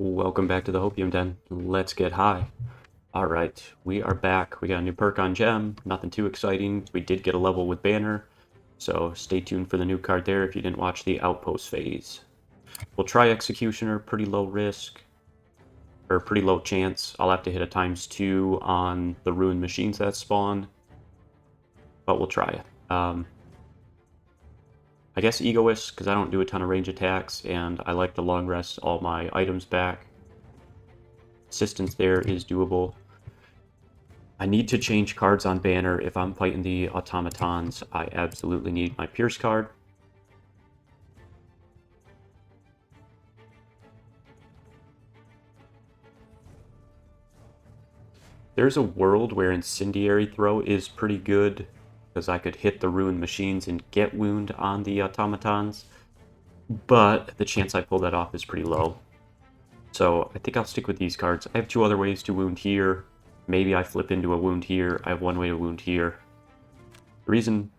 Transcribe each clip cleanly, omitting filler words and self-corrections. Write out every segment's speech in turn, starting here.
Welcome back to the Hopium Den. Let's get high. Alright, we are back. We got a new perk on Gem. Nothing too exciting. We did get a level with Banner, so stay tuned for the new card there if you didn't watch the Outpost phase. We'll try Executioner, pretty low risk, or pretty low chance. I'll have to hit a ×2 on the Ruined Machines that spawn, but we'll try it. I guess Egoist, because I don't do a ton of range attacks, and I like to long rest all my items back. Assistance there is doable. I need to change cards on Banner if I'm fighting the automatons. I absolutely need my Pierce card. There's a world where Incendiary Throw is pretty good, because I could hit the Ruined Machines and get wound on the automatons, but the chance I pull that off is pretty low. So I think I'll stick with these cards. I have two other ways to wound here. Maybe I flip into a wound here. I have one way to wound here. The reason...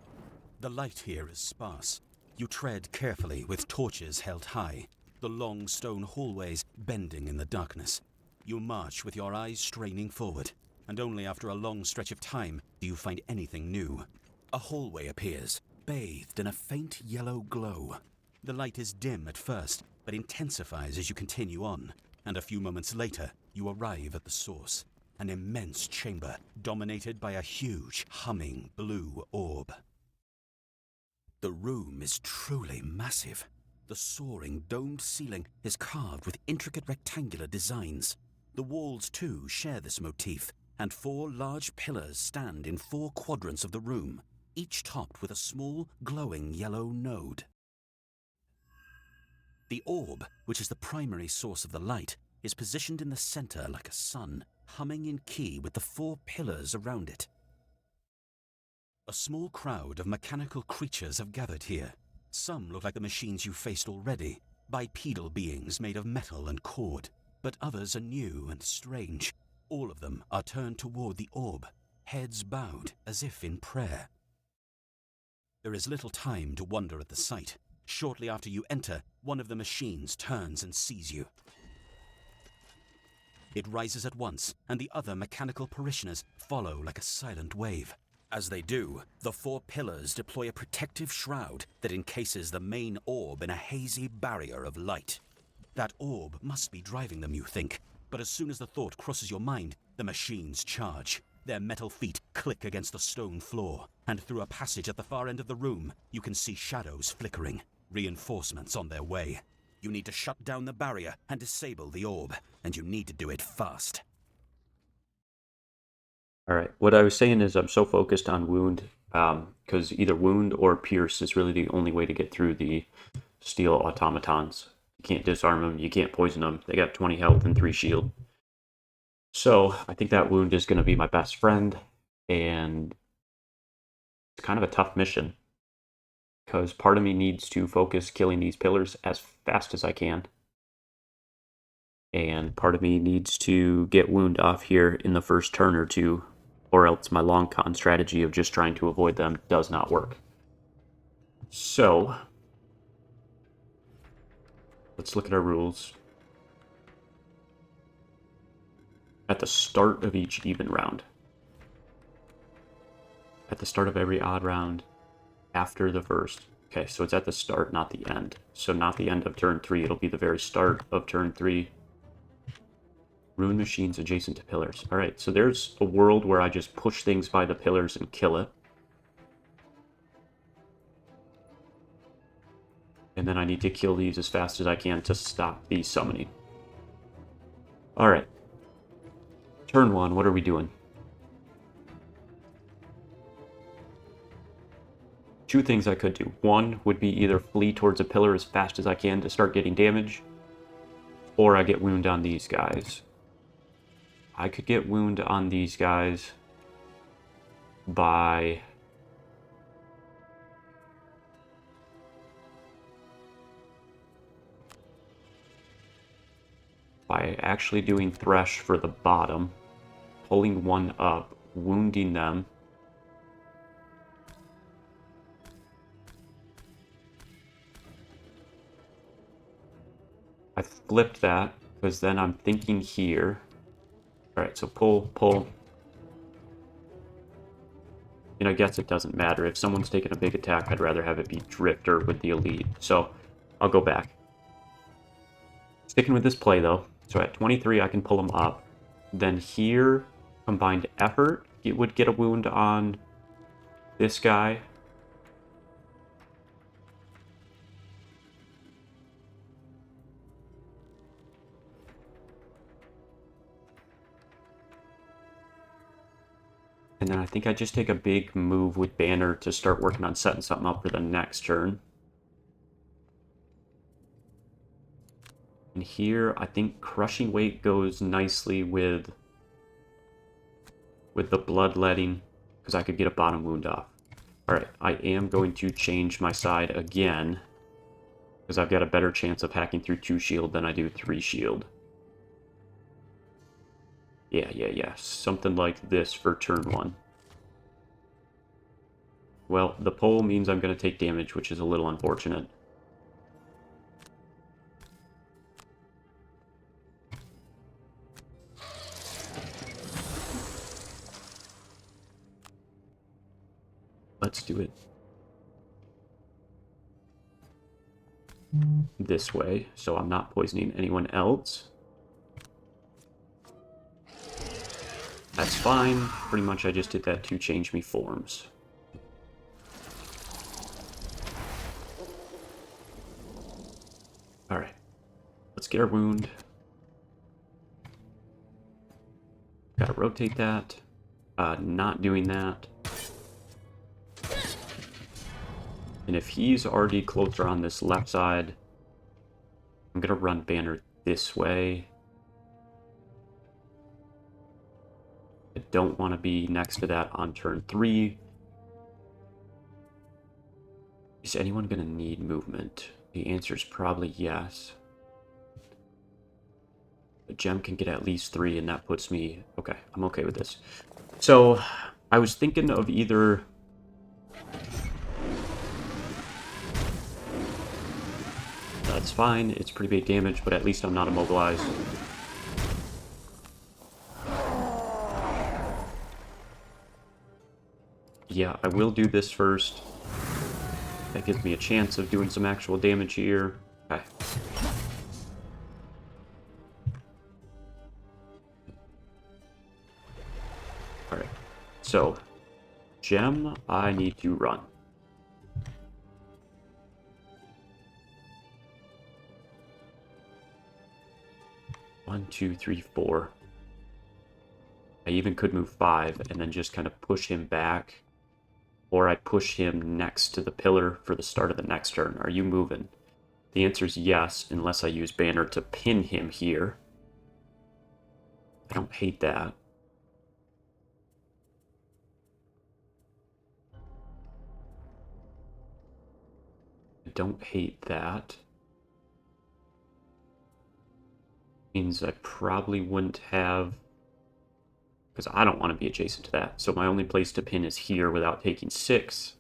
The light here is sparse. You tread carefully with torches held high, the long stone hallways bending in the darkness. You march with your eyes straining forward, and only after a long stretch of time do you find anything new. A hallway appears, bathed in a faint yellow glow. The light is dim at first, but intensifies as you continue on, and a few moments later you arrive at the source. An immense chamber, dominated by a huge, humming blue orb. The room is truly massive. The soaring, domed ceiling is carved with intricate rectangular designs. The walls, too, share this motif, and 4 large pillars stand in 4 quadrants of the room, each topped with a small, glowing yellow node. The orb, which is the primary source of the light, is positioned in the center like a sun, humming in key with the 4 pillars around it. A small crowd of mechanical creatures have gathered here. Some look like the machines you faced already, bipedal beings made of metal and cord, but others are new and strange. All of them are turned toward the orb, heads bowed as if in prayer. There is little time to wonder at the sight. Shortly after you enter, one of the machines turns and sees you. It rises at once, and the other mechanical parishioners follow like a silent wave. As they do, the 4 pillars deploy a protective shroud that encases the main orb in a hazy barrier of light. That orb must be driving them, you think, but as soon as the thought crosses your mind, the machines charge. Their metal feet click against the stone floor, and through a passage at the far end of the room, you can see shadows flickering, reinforcements on their way. You need to shut down the barrier and disable the orb, and you need to do it fast. Alright, what I was saying is I'm so focused on wound, because either wound or pierce is really the only way to get through the steel automatons. You can't disarm them, you can't poison them, they got 20 health and 3 shield. So I think that wound is going to be my best friend, and it's kind of a tough mission, because part of me needs to focus killing these pillars as fast as I can, and part of me needs to get wound off here in the first turn or two, or else my long con strategy of just trying to avoid them does not work. So, let's look at our rules. At the start of each even round. At the start of every odd round after the first. Okay, so it's at the start, not the end. So not the end of turn 3, it'll be the very start of turn 3. Ruin machines adjacent to pillars. Alright, so there's a world where I just push things by the pillars and kill it. And then I need to kill these as fast as I can to stop the summoning. Alright. Turn 1, what are we doing? 2 things I could do. One would be either flee towards a pillar as fast as I can to start getting damage, or I get wound on these guys. I could get wound on these guys by actually doing Thresh for the bottom, pulling one up, wounding them, I flipped that, Because then I'm thinking here. Alright, so pull, pull. And I guess it doesn't matter. If someone's taking a big attack, I'd rather have it be Drifter with the Elite. So I'll go back. Sticking with this play, though. So at 23, I can pull him up. Then here, combined effort, it would get a wound on this guy. And then I think I just take a big move with Banner to start working on setting something up for the next turn. And here, I think Crushing Weight goes nicely with the Bloodletting, because I could get a bottom wound off. Alright, I am going to change my side again, because I've got a better chance of hacking through 2 shield than I do 3 shield. Yeah. Something like this for turn 1. Well, the pull means I'm going to take damage, which is a little unfortunate. Let's do it this way, so I'm not poisoning anyone else. That's fine. Pretty much I just did that to change me forms. Alright. Let's get our wound. Gotta rotate that. Not doing that. And if he's already closer on this left side, I'm gonna run Banner this way. I don't want to be next to that on turn 3. Is anyone gonna need movement? The answer is probably yes. The gem can get at least 3, and that puts me... Okay, I'm okay with this. So, I was thinking of either... That's fine, it's pretty big damage, but at least I'm not immobilized. Yeah, I will do this first. That gives me a chance of doing some actual damage here. Okay. Alright. So, gem, I need to run. One, two, three, 4. I even could move 5 and then just kind of push him back. Or I push him next to the pillar for the start of the next turn. Are you moving? The answer is yes, unless I use Banner to pin him here. I don't hate that. I don't hate that. Means I probably wouldn't have... Because I don't want to be adjacent to that. So my only place to pin is here without taking 6.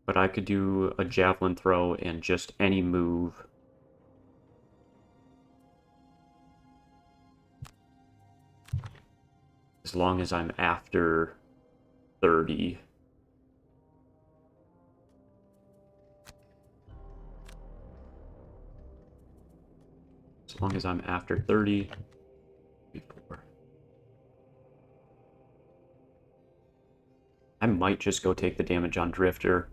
But I could do a javelin throw and just any move. As long as I'm after 30. As long as I'm after 30. 4. I might just go take the damage on Drifter.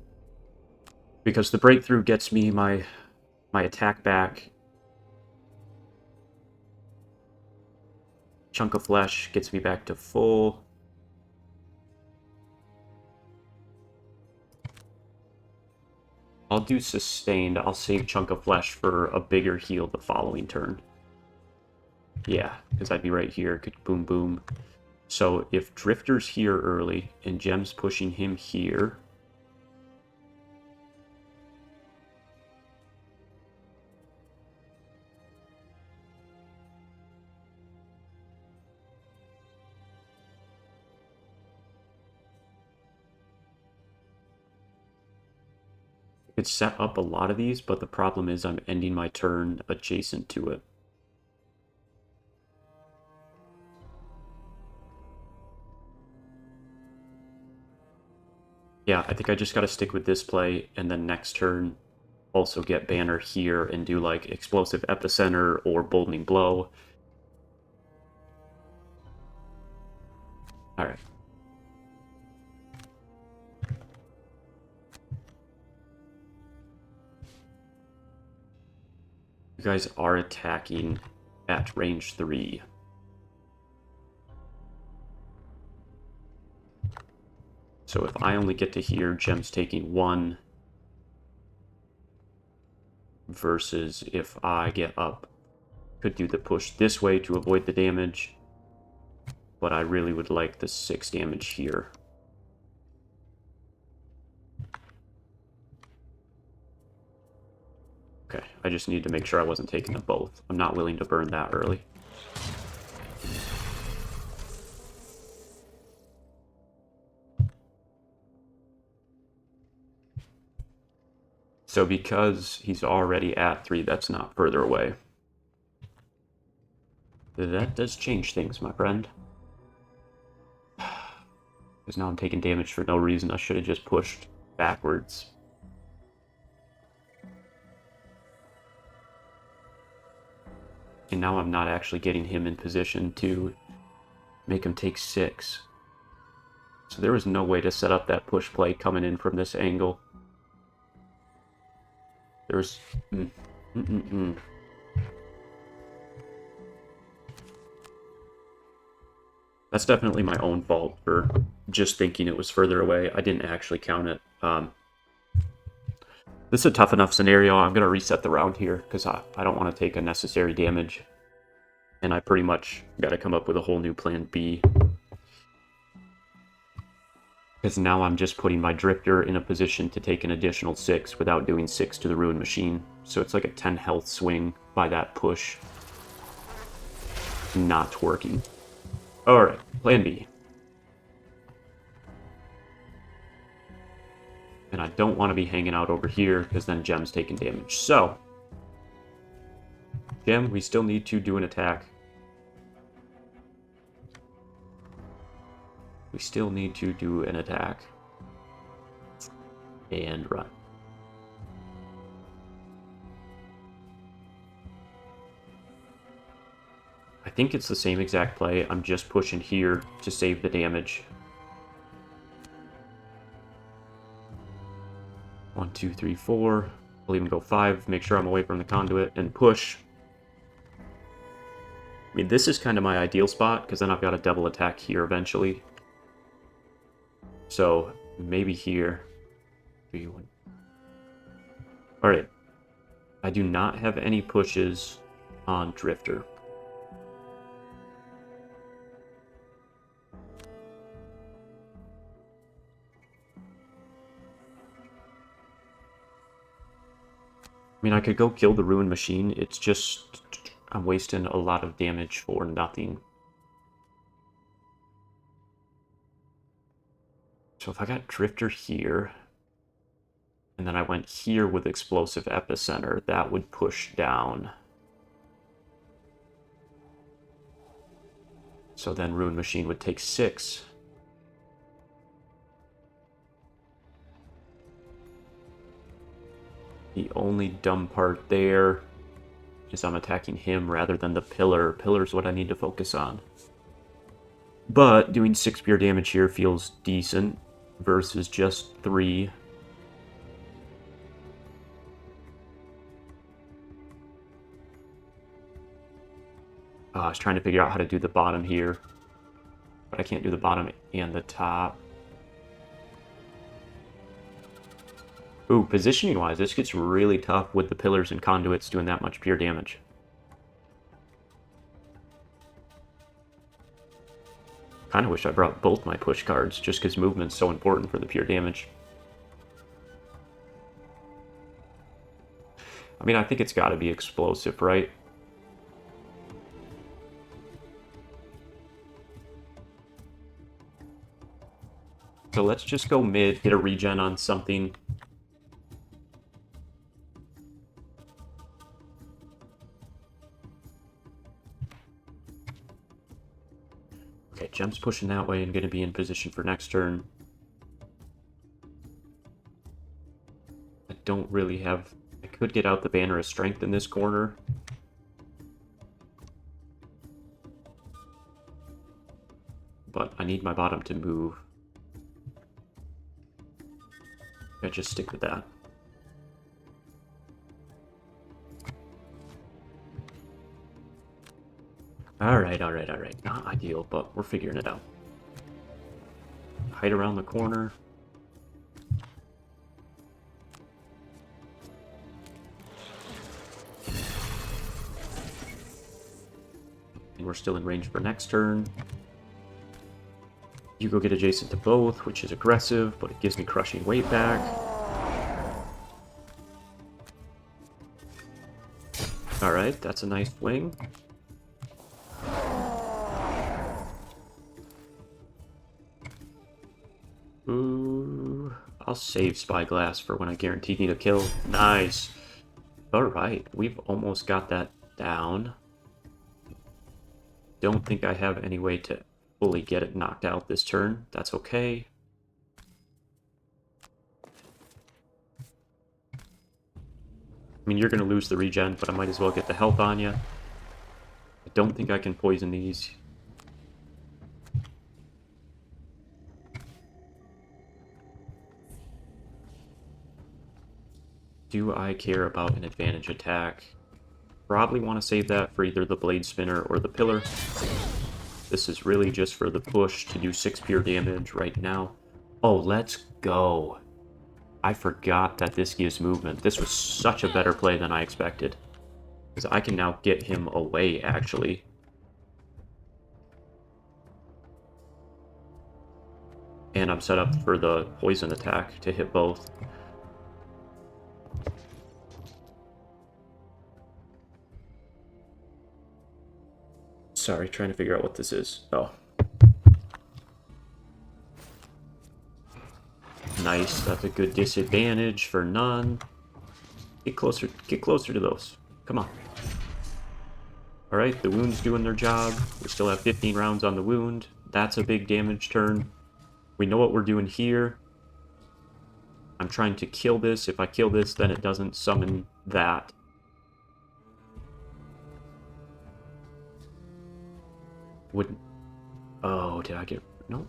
Because the breakthrough gets me my attack back. Chunk of flesh gets me back to full. I'll do sustained. I'll save chunk of flesh for a bigger heal the following turn. Yeah, because I'd be right here. Could boom, boom. So if Drifter's here early and Gem's pushing him here... Could set up a lot of these, but the problem is I'm ending my turn adjacent to it. Yeah, I think I just gotta stick with this play, and then next turn also get Banner here and do like Explosive Epicenter or Boldening Blow. Alright. You guys are attacking at range 3. So if I only get to here, Gem's taking 1. Versus if I get up. Could do the push this way to avoid the damage. But I really would like the 6 damage here. Okay, I just need to make sure I wasn't taking them both. I'm not willing to burn that early. So because he's already at 3, that's not further away. That does change things, my friend. Because now I'm taking damage for no reason. I should have just pushed backwards. And now I'm not actually getting him in position to make him take 6. So there was no way to set up that push play coming in from this angle. There's... That's definitely my own fault for just thinking it was further away. I didn't actually count it. This is a tough enough scenario. I'm going to reset the round here because I don't want to take unnecessary damage. And I pretty much got to come up with a whole new plan B. Because now I'm just putting my Drifter in a position to take an additional 6 without doing 6 to the Ruined Machine. So it's like a 10 health swing by that push. Not working. Alright, plan B. And I don't want to be hanging out over here because then Gem's taking damage. So, Gem, we still need to do an attack. We still need to do an attack. And run. I think it's the same exact play. I'm just pushing here to save the damage. 1, 2, 3, 4. I'll even go 5. Make sure I'm away from the conduit and push. I mean, this is kind of my ideal spot because then I've got a double attack here eventually. So maybe here. 3, 1. All right. I do not have any pushes on Drifter. I mean, I could go kill the Ruined Machine. It's just I'm wasting a lot of damage for nothing. So if I got Drifter here, and then I went here with Explosive Epicenter, that would push down. So then Ruined Machine would take 6. The only dumb part there is I'm attacking him rather than the pillar. Pillar's what I need to focus on. But doing 6 pure damage here feels decent versus just 3. I was trying to figure out how to do the bottom here, but I can't do the bottom and the top. Ooh, positioning-wise, this gets really tough with the pillars and conduits doing that much pure damage. Kind of wish I brought both my push cards, just because movement's so important for the pure damage. I mean, I think it's got to be explosive, right? So let's just go mid, get a regen on something. Okay, Gem's pushing that way and going to be in position for next turn. don't really have... I could get out the Banner of Strength in this corner. But I need my bottom to move. I just stick with that. Alright. Not ideal, but we're figuring it out. Hide around the corner. And we're still in range for next turn. You go get adjacent to both, which is aggressive, but it gives me crushing weight back. Alright, that's a nice swing. Ooh, I'll save Spyglass for when I guarantee need a kill. Nice. Alright, we've almost got that down. Don't think I have any way to fully get it knocked out this turn. That's okay. I mean, you're going to lose the regen, but I might as well get the health on you. I don't think I can poison these. Do I care about an advantage attack? Probably want to save that for either the Blade Spinner or the Pillar. This is really just for the push to do 6 pure damage right now. Oh, let's go. I forgot that this gives movement. This was such a better play than I expected. Because I can now get him away, actually. And I'm set up for the poison attack to hit both. Sorry, trying to figure out what this is. Oh. Nice, that's a good disadvantage for none. Get closer to those. Come on. Alright, the wound's doing their job. We still have 15 rounds on the wound. That's a big damage turn. We know what we're doing here. I'm trying to kill this. If I kill this, then it doesn't summon that. Wouldn't... Oh, did I get... No.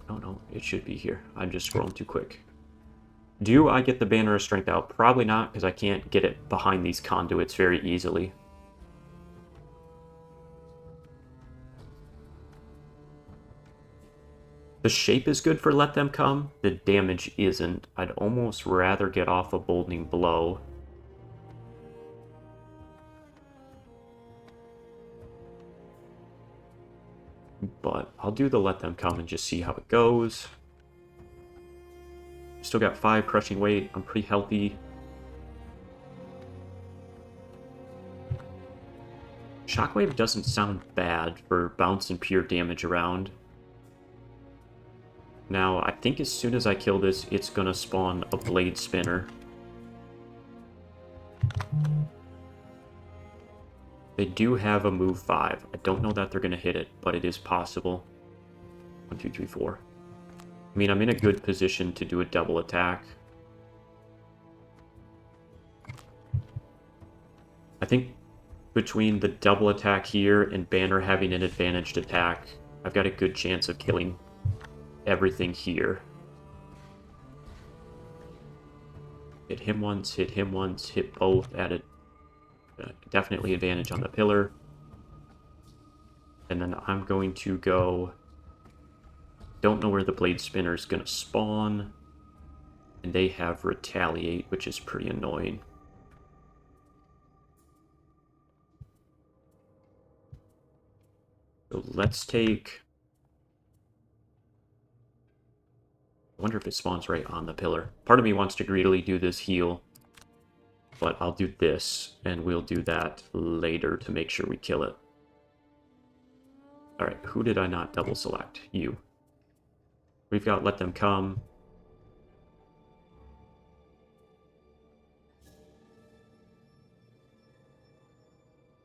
It should be here. I'm just scrolling too quick. Do I get the Banner of Strength out? Probably not, because I can't get it behind these conduits very easily. The shape is good for Let Them Come. The damage isn't. I'd almost rather get off a Boldening Blow. But I'll do the Let Them Come and just see how it goes. Still got 5 crushing weight. I'm pretty healthy. Shockwave doesn't sound bad for bouncing pure damage around. Now, I think as soon as I kill this, it's gonna spawn a Blade Spinner. They do have a move 5. I don't know that they're gonna hit it, but it is possible. 1, 2, 3, 4. I mean, I'm in a good position to do a double attack. I think between the double attack here and Banner having an advantaged attack, I've got a good chance of killing everything here. Hit him once, hit both, added definitely advantage on the Pillar. And then I'm going to go... Don't know where the Blade Spinner is going to spawn. And they have Retaliate, which is pretty annoying. So let's take... I wonder if it spawns right on the Pillar. Part of me wants to greedily do this heal. But I'll do this, and we'll do that later to make sure we kill it. Alright, who did I not double select? You. We've got Let Them Come.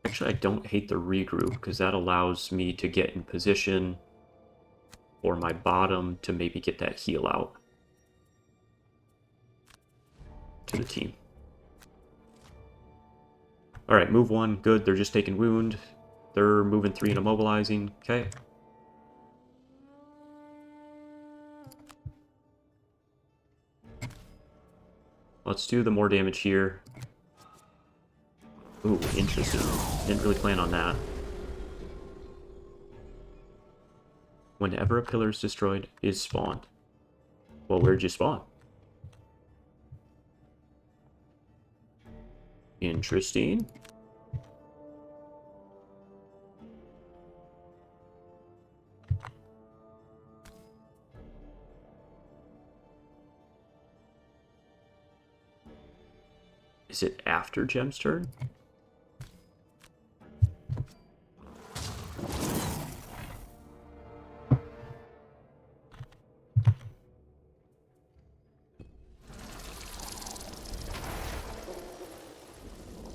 Actually, I don't hate the regroup, because that allows me to get in position for my bottom to maybe get that heal out to the team. Alright, move 1, good, they're just taking wound. They're moving 3 and immobilizing, okay. Let's do the more damage here. Ooh, interesting. Didn't really plan on that. Whenever a pillar is destroyed, is spawned. Well, where'd you spawn? Interesting. Is it after Gem's turn?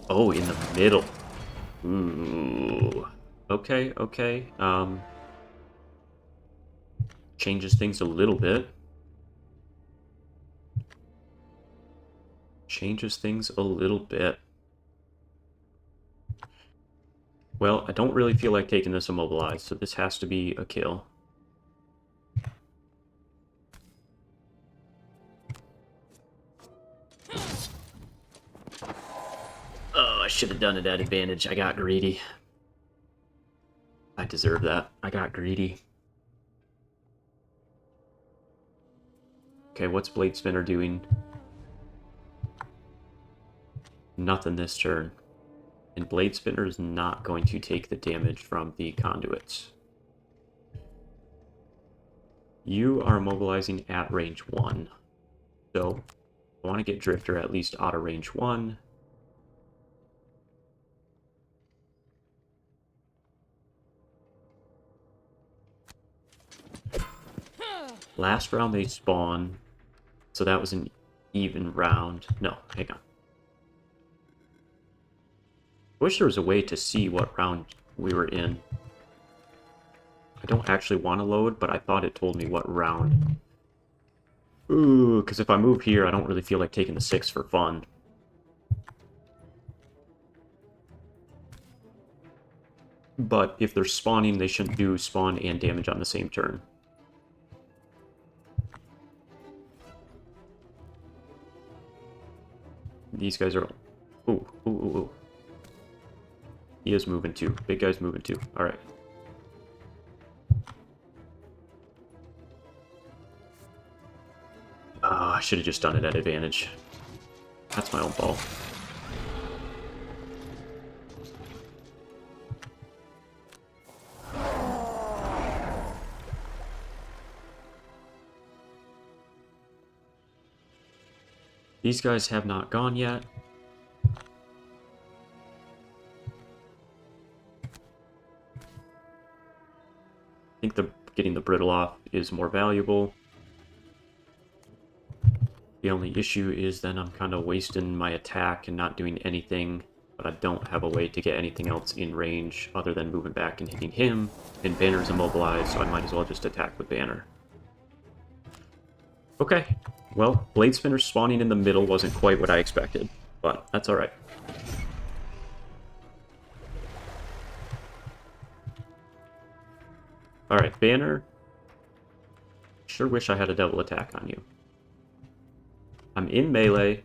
Oh, in the middle. Ooh. Okay, okay. Changes things a little bit. Changes things a little bit. Well, I don't really feel like taking this immobilized, so this has to be a kill. Oh, I should have done it at advantage. I got greedy. I deserve that. I got greedy. Okay, what's Blade Spinner doing? Nothing this turn. And Blade Spinner is not going to take the damage from the conduits. You are immobilizing at range 1. So, I want to get Drifter at least out of range 1. Last round they spawn, so that was an even round. No, hang on. I wish there was a way to see what round we were in. I don't actually want to load, but I thought it told me what round. Ooh, because if I move here, I don't really feel like taking the 6 for fun. But if they're spawning, they shouldn't do spawn and damage on the same turn. These guys are... Ooh, ooh, ooh, ooh. He is moving too. Big guy's moving too. Alright. I should have just done it at advantage. That's my own fault. These guys have not gone yet. I think getting the brittle off is more valuable. The only issue is then I'm kind of wasting my attack and not doing anything, but I don't have a way to get anything else in range other than moving back and hitting him, and Banner's immobilized, so I might as well just attack with Banner. Okay, well, Blade Spinner spawning in the middle wasn't quite what I expected, but that's alright. Alright, Banner. Sure wish I had a double attack on you. I'm in melee.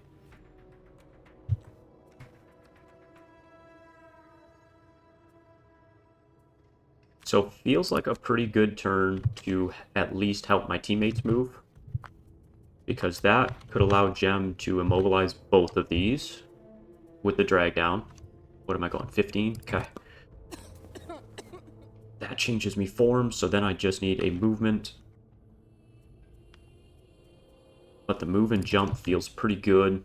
So feels like a pretty good turn to at least help my teammates move. Because that could allow Gem to immobilize both of these with the drag down. What am I going, 15? Okay. That changes me form, so then I just need a movement. But the move and jump feels pretty good,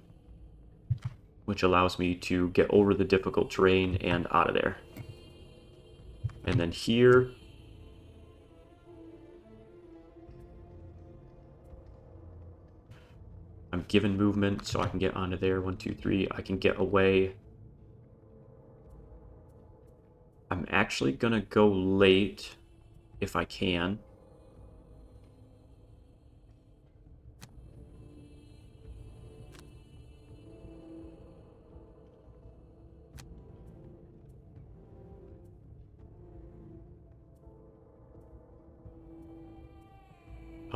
which allows me to get over the difficult terrain and out of there. And then here, I'm given movement, so I can get onto there. 1, 2, 3. I can get away. I'm actually gonna go late if I can.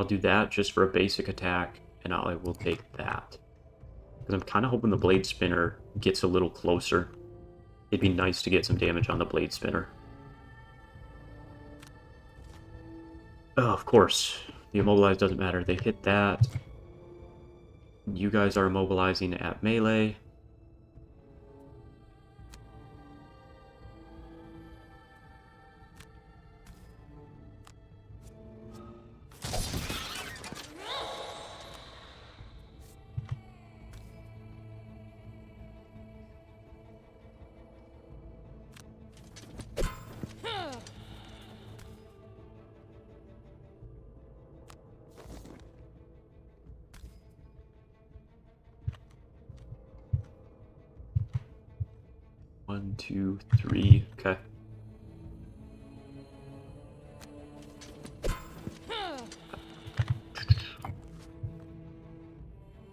I'll do that just for a basic attack, and I will take that. Because I'm kind of hoping the blade spinner gets a little closer. It'd be nice to get some damage on the blade spinner. Oh, of course. The immobilize doesn't matter. They hit that. You guys are immobilizing at melee. One, two, three. Okay.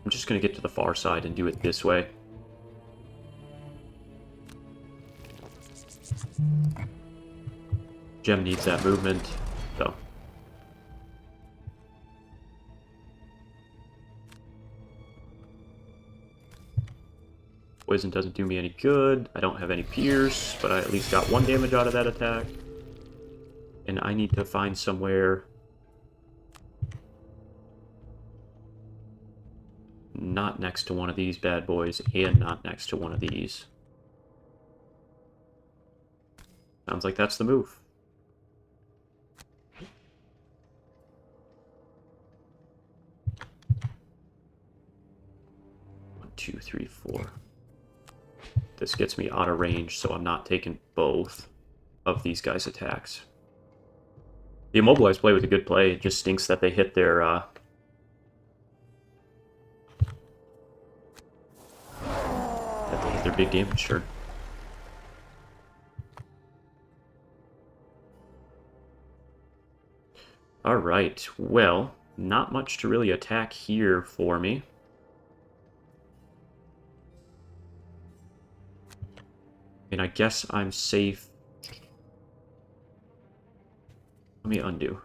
I'm just going to get to the far side and do it this way. Gem needs that movement, so. Poison doesn't do me any good. I don't have any pierce, but I at least got 1 damage out of that attack. And I need to find somewhere not next to one of these bad boys and not next to one of these. Sounds like that's the move. One, two, three, four. This gets me out of range, so I'm not taking both of these guys' attacks. The immobilized play was a good play. It just stinks that they hit their big damage turn. Alright, well, not much to really attack here for me. And I guess I'm safe. Let me undo.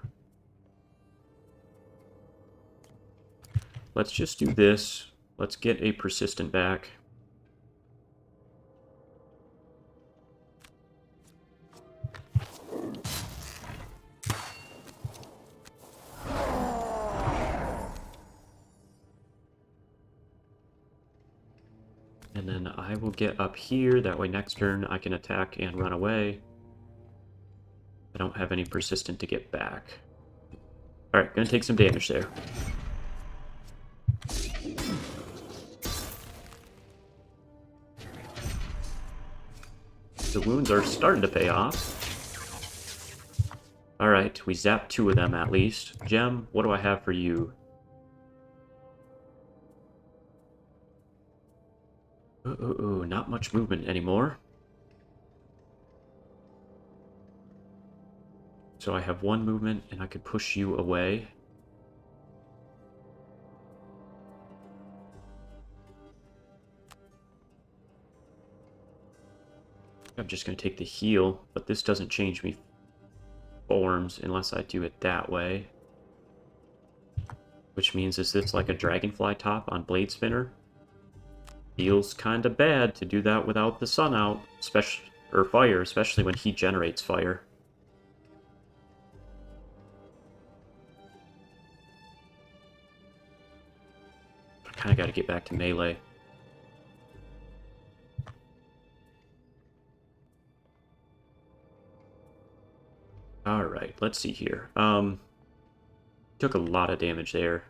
Let's just do this. Let's get a persistent back. And then I will get up here, that way next turn I can attack and run away. I don't have any persistent to get back. Alright, gonna take some damage there. The wounds are starting to pay off. Alright, we zapped 2 of them at least. Gem, what do I have for you? Ooh, not much movement anymore. So I have 1 movement, and I could push you away. I'm just going to take the heal, but this doesn't change me forms unless I do it that way. Which means, is this like a dragonfly top on Blade Spinner? Feels kind of bad to do that without the sun out, or fire, especially when he generates fire. I kind of got to get back to melee. Alright, let's see here. Took a lot of damage there.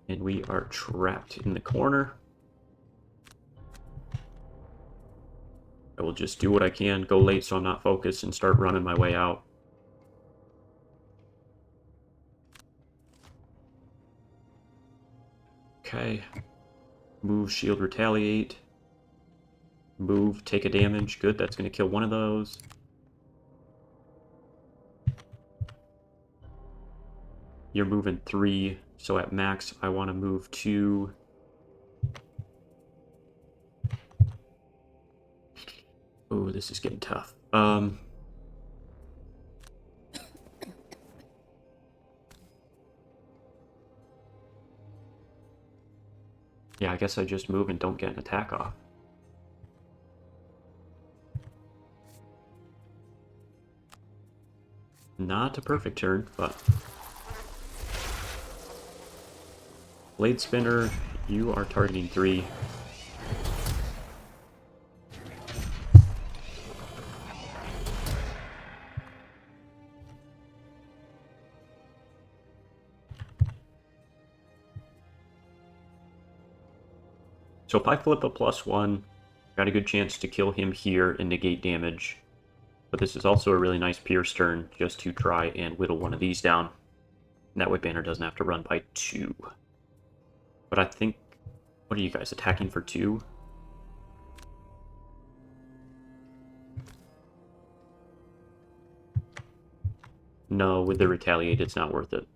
And we are trapped in the corner. I will just do what I can, go late so I'm not focused, and start running my way out. Okay. Move, shield, retaliate. Move, take a damage. Good, that's going to kill one of those. You're moving 3, so at max I want to move 2. Oh, this is getting tough. Yeah, I guess I just move and don't get an attack off. Not a perfect turn, but... Blade Spinner, you are targeting 3. So if I flip a +1, got a good chance to kill him here and negate damage. But this is also a really nice Pierce turn, just to try and whittle one of these down. And that way Banner doesn't have to run by 2. But I think... What are you guys, attacking for 2? No, with the Retaliate, it's not worth it.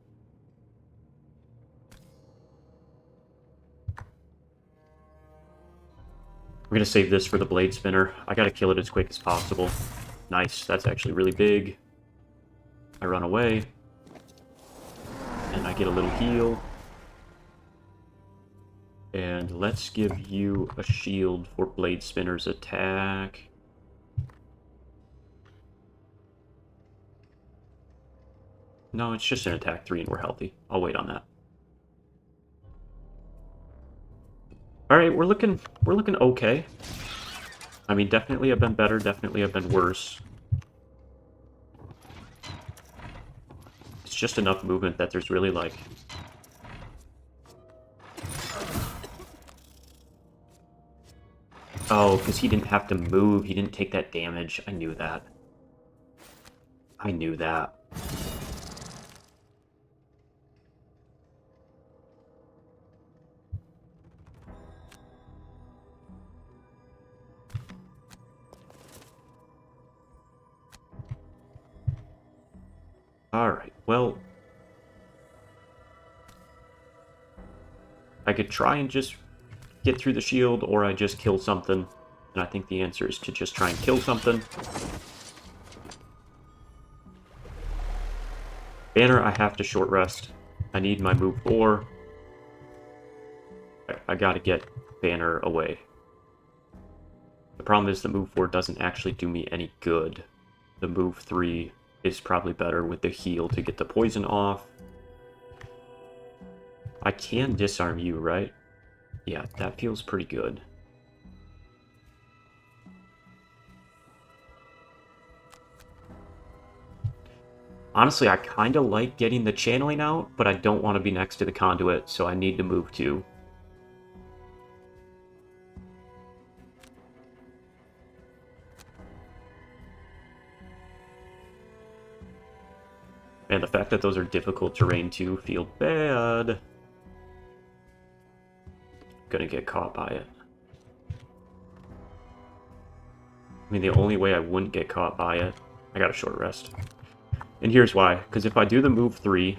We're going to save this for the Blade Spinner. I got to kill it as quick as possible. Nice, that's actually really big. I run away. And I get a little heal. And let's give you a shield for Blade Spinner's attack. No, it's just an attack 3 and we're healthy. I'll wait on that. Alright, we're looking okay. I mean, definitely have been better, definitely have been worse. It's just enough movement that there's really, like... Oh, because he didn't have to move, he didn't take that damage. I knew that. I knew that. Alright, well... I could try and just get through the shield, or I just kill something. And I think the answer is to just try and kill something. Banner, I have to short rest. I need my move 4. I gotta get Banner away. The problem is the move 4 doesn't actually do me any good. The move 3 is probably better with the heal to get the poison off. I can disarm you, right? Yeah, that feels pretty good. Honestly, I kind of like getting the channeling out, but I don't want to be next to the conduit, so I need to move 2. And the fact that those are difficult terrain too feel bad. Gonna get caught by it. I mean, the only way I wouldn't get caught by it... I got a short rest. And here's why. Because if I do the move 3,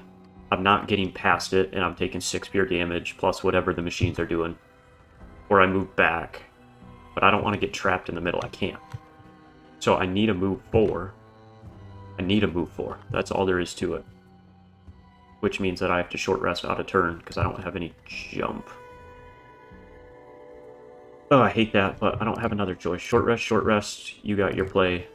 I'm not getting past it, and I'm taking 6 pure damage, plus whatever the machines are doing. Or I move back. But I don't want to get trapped in the middle. I can't. So I need a move 4. I need a move 4. That's all there is to it. Which means that I have to short rest out of turn, because I don't have any jump. Oh, I hate that, but I don't have another choice. Short rest, you got your play.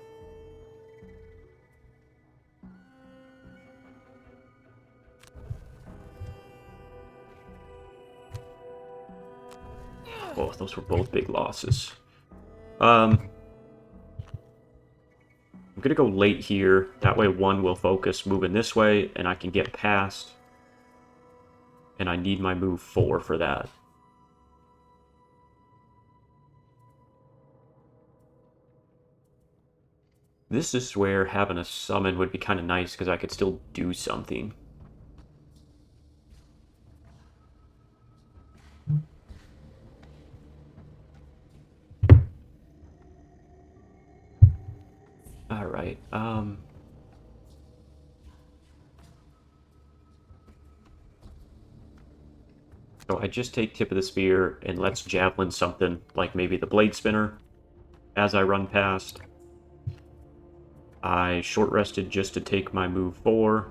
Oh, those were both big losses. I'm gonna go late here. That way 1 will focus moving this way, and I can get past. And I need my move 4 for that. This is where having a summon would be kind of nice, because I could still do something. Alright, So I just take tip of the spear and let's javelin something like maybe the blade spinner as I run past. I short rested just to take my move 4.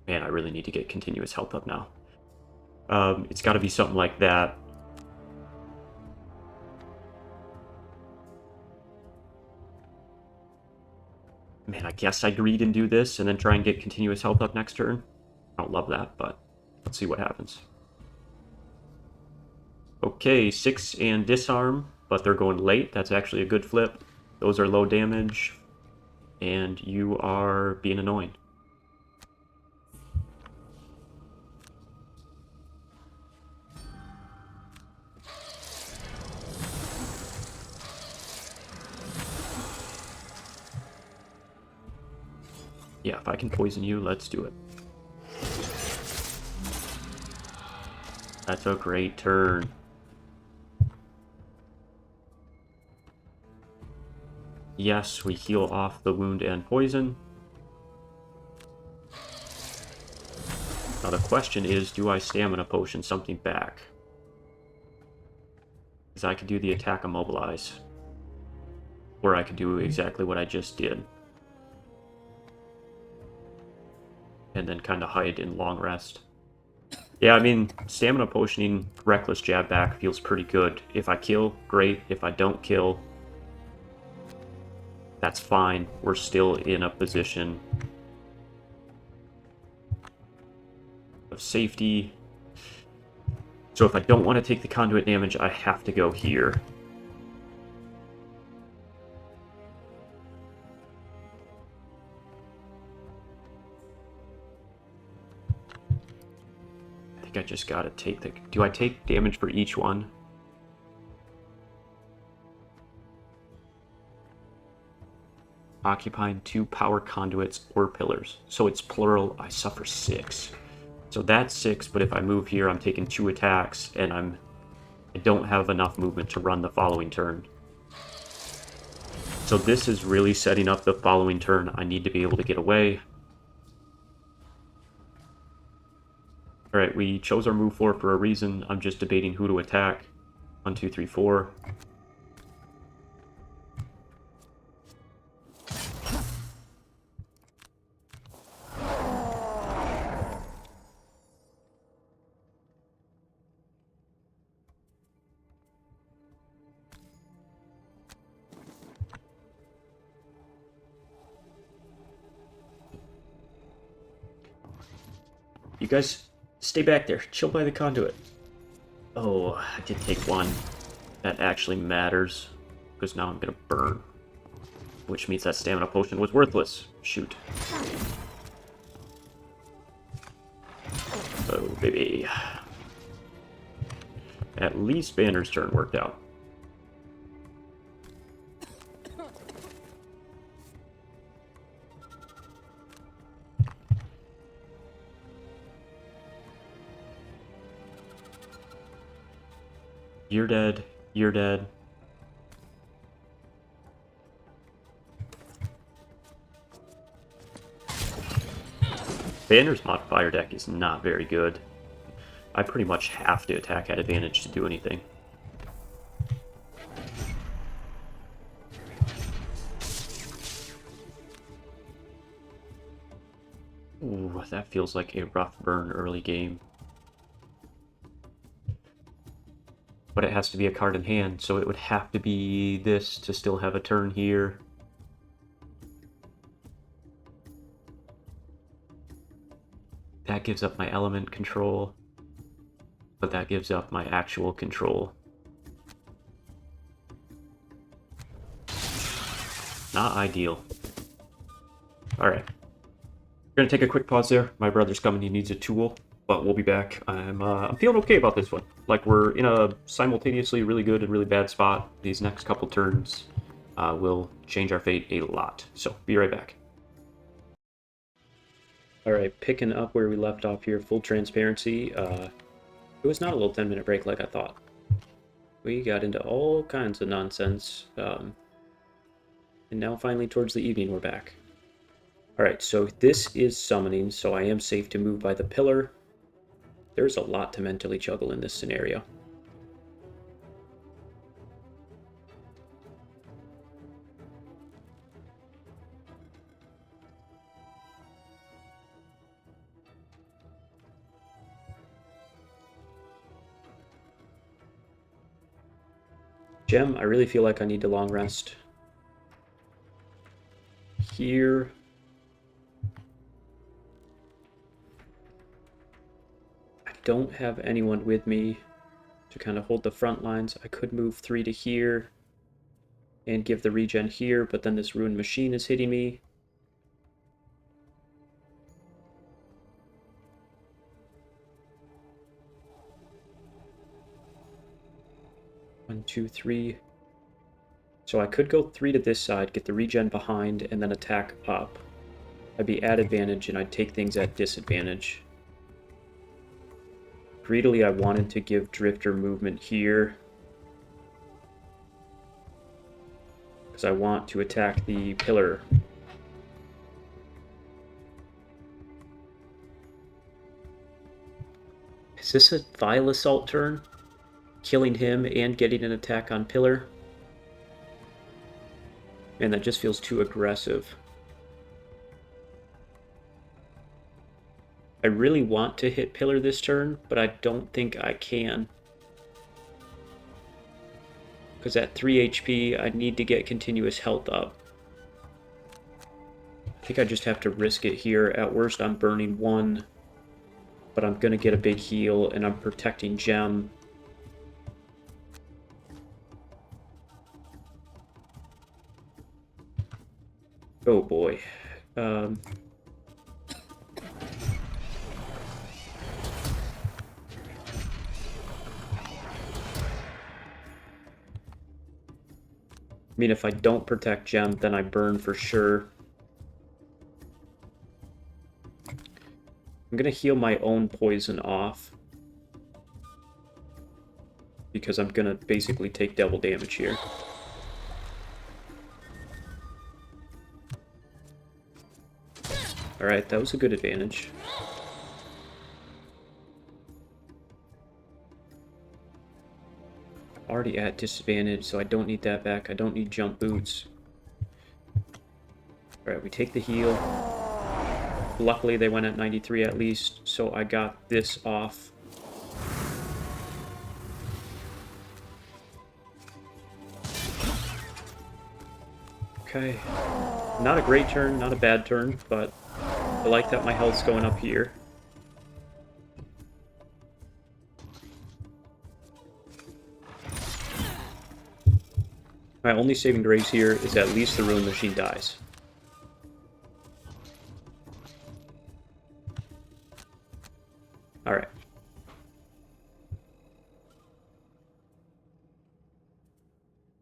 Man, I really need to get continuous health up now. It's got to be something like that. Man, I guess I greed and do this and then try and get continuous health up next turn. I don't love that, but let's see what happens. Okay, 6 and disarm, but they're going late. That's actually a good flip. Those are low damage, and you are being annoying. Yeah, if I can poison you, let's do it. That's a great turn. Yes, we heal off the wound and poison. Now the question is, do I stamina potion something back? Because I could do the attack immobilize. Or I could do exactly what I just did. And then kind of hide in long rest. Yeah, I mean, stamina potioning reckless jab back feels pretty good. If I kill, great. If I don't kill, that's fine. We're still in a position of safety. So if I don't want to take the conduit damage, I have to go here. I think I just gotta take the... Do I take damage for each one? Occupying 2 power conduits or pillars. So it's plural, I suffer 6. So that's 6, but if I move here, I'm taking 2 attacks, and I don't have enough movement to run the following turn. So this is really setting up the following turn. I need to be able to get away. Alright, we chose our move 4 for a reason. I'm just debating who to attack. 1, 2, 3, 4. You guys, stay back there. Chill by the conduit. Oh, I did take 1. That actually matters, because now I'm going to burn. Which means that stamina potion was worthless. Shoot. Oh, baby. At least Banner's turn worked out. You're dead. You're dead. Banner's modifier deck is not very good. I pretty much have to attack at advantage to do anything. Ooh, that feels like a rough burn early game. But it has to be a card in hand, so it would have to be this to still have a turn here. That gives up my element control, but that gives up my actual control. Not ideal. Alright. We're gonna take a quick pause there. My brother's coming, he needs a tool, but we'll be back. I'm feeling okay about this one. Like, we're in a simultaneously really good and really bad spot. These next couple turns will change our fate a lot. So, be right back. Alright, picking up where we left off here, full transparency. It was not a little 10-minute break like I thought. We got into all kinds of nonsense. And now finally towards the evening we're back. Alright, so this is summoning, so I am safe to move by the pillar. There's a lot to mentally juggle in this scenario. Gem, I really feel like I need to long rest. Here. I don't have anyone with me to kind of hold the front lines. I could move 3 to here and give the regen here, but then this ruined machine is hitting me. One, two, three. So I could go 3 to this side, get the regen behind, and then attack up. I'd be at advantage, and I'd take things at disadvantage. Greedily, I wanted to give Drifter movement here, because I want to attack the pillar. Is this a Vile Assault turn? Killing him and getting an attack on pillar? Man, that just feels too aggressive. I really want to hit pillar this turn, but I don't think I can. Because at 3 HP, I need to get continuous health up. I think I just have to risk it here. At worst, I'm burning 1, but I'm going to get a big heal, and I'm protecting Gem. Oh boy. I mean, if I don't protect Gem, then I burn for sure. I'm gonna heal my own poison off, because I'm gonna basically take double damage here. Alright, that was a good advantage. Already at disadvantage, so I don't need that back. I don't need jump boots. Alright, we take the heal. Luckily, they went at 93 at least, so I got this off. Okay. Not a great turn, not a bad turn, but I like that my health's going up here. My only saving grace here is at least the ruined machine dies. Alright.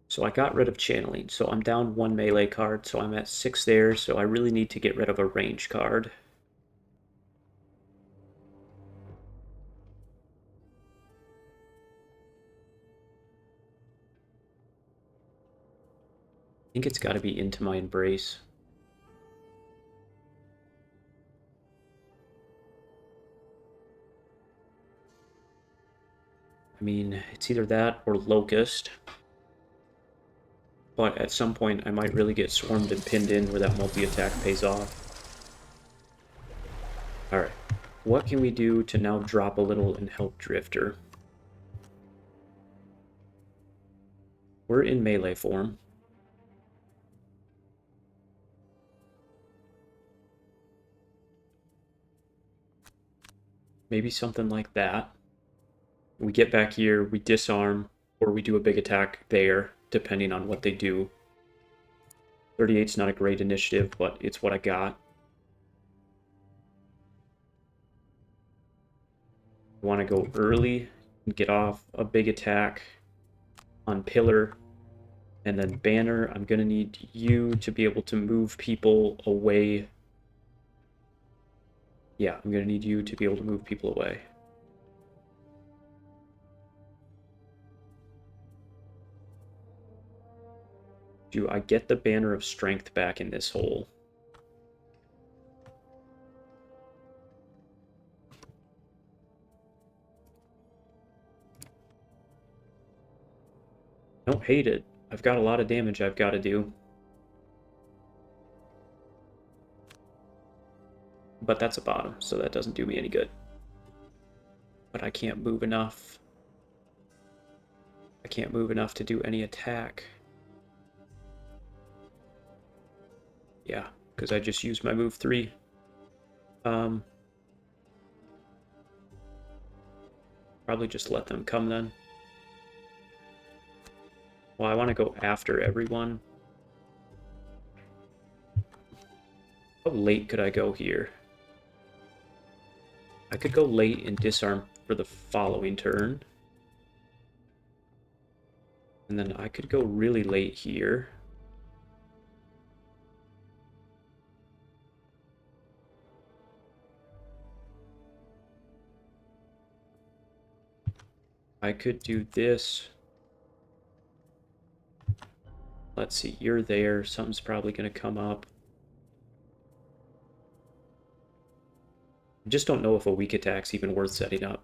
So I got rid of channeling, so I'm down 1 melee card, so I'm at 6 there, so I really need to get rid of a range card. I think it's got to be Into My Embrace. I mean, it's either that or Locust. But at some point, I might really get swarmed and pinned in where that multi-attack pays off. Alright. What can we do to now drop a little and help Drifter? We're in melee form. Maybe something like that. We get back here, we disarm, or we do a big attack there, depending on what they do. 38's not a great initiative, but it's what I got. I want to go early and get off a big attack on Pillar. And then Banner, I'm going to need you to be able to move people away. Yeah, I'm going to need you to be able to move people away. Do I get the Banner of Strength back in this hole? Don't hate it. I've got a lot of damage I've got to do. But that's a bottom, so that doesn't do me any good. But I can't move enough. I can't move enough to do any attack. Yeah, because I just used my move 3. Probably just let them come then. Well, I want to go after everyone. How late could I go here? I could go late and disarm for the following turn. And then I could go really late here. I could do this. Let's see, you're there. Something's probably going to come up. I just don't know if a weak attack's even worth setting up.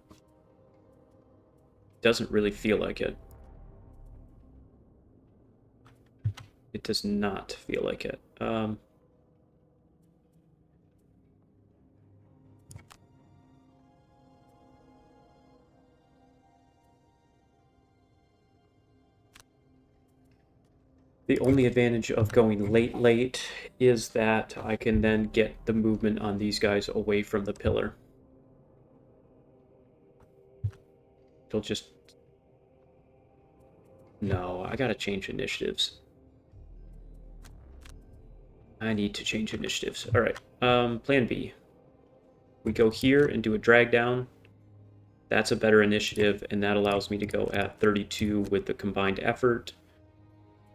Doesn't really feel like it. It does not feel like it. The only advantage of going late is that I can then get the movement on these guys away from the pillar. They'll just... No, I gotta change initiatives. I need to change initiatives. Alright, plan B. We go here and do a drag down. That's a better initiative, and that allows me to go at 32 with the combined effort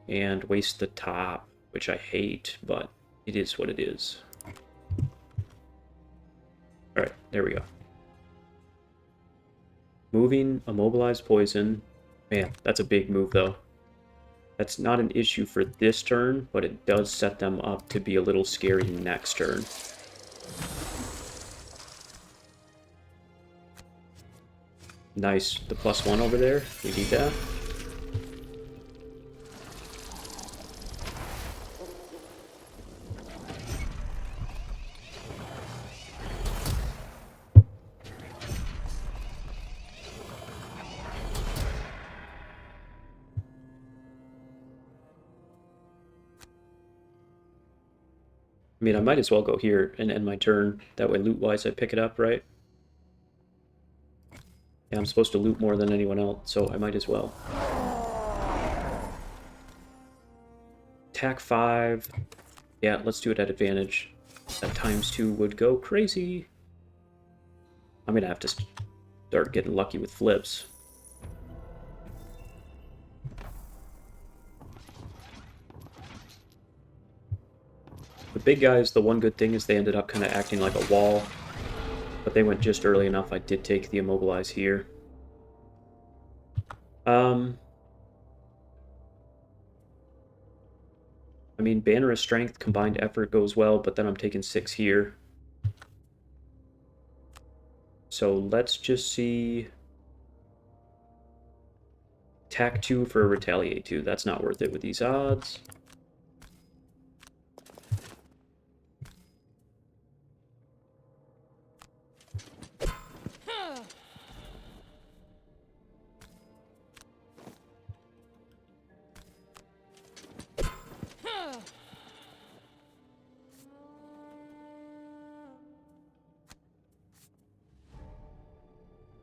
and waste the top, which I hate, but it is what it is. Alright, there we go. Moving, immobilize poison. Man, that's a big move, though. That's not an issue for this turn, but it does set them up to be a little scary next turn. Nice. The +1 over there. We need that. I mean, I might as well go here and end my turn. That way, loot-wise, I pick it up, right? Yeah, I'm supposed to loot more than anyone else, so I might as well. Attack 5. Yeah, let's do it at advantage. That ×2 would go crazy. I'm gonna have to start getting lucky with flips. The big guys, the one good thing is they ended up kind of acting like a wall, but they went just early enough. I did take the immobilize here. I mean, Banner of Strength, combined effort goes well, but then I'm taking 6 here. So let's just see... Attack 2 for Retaliate 2. That's not worth it with these odds.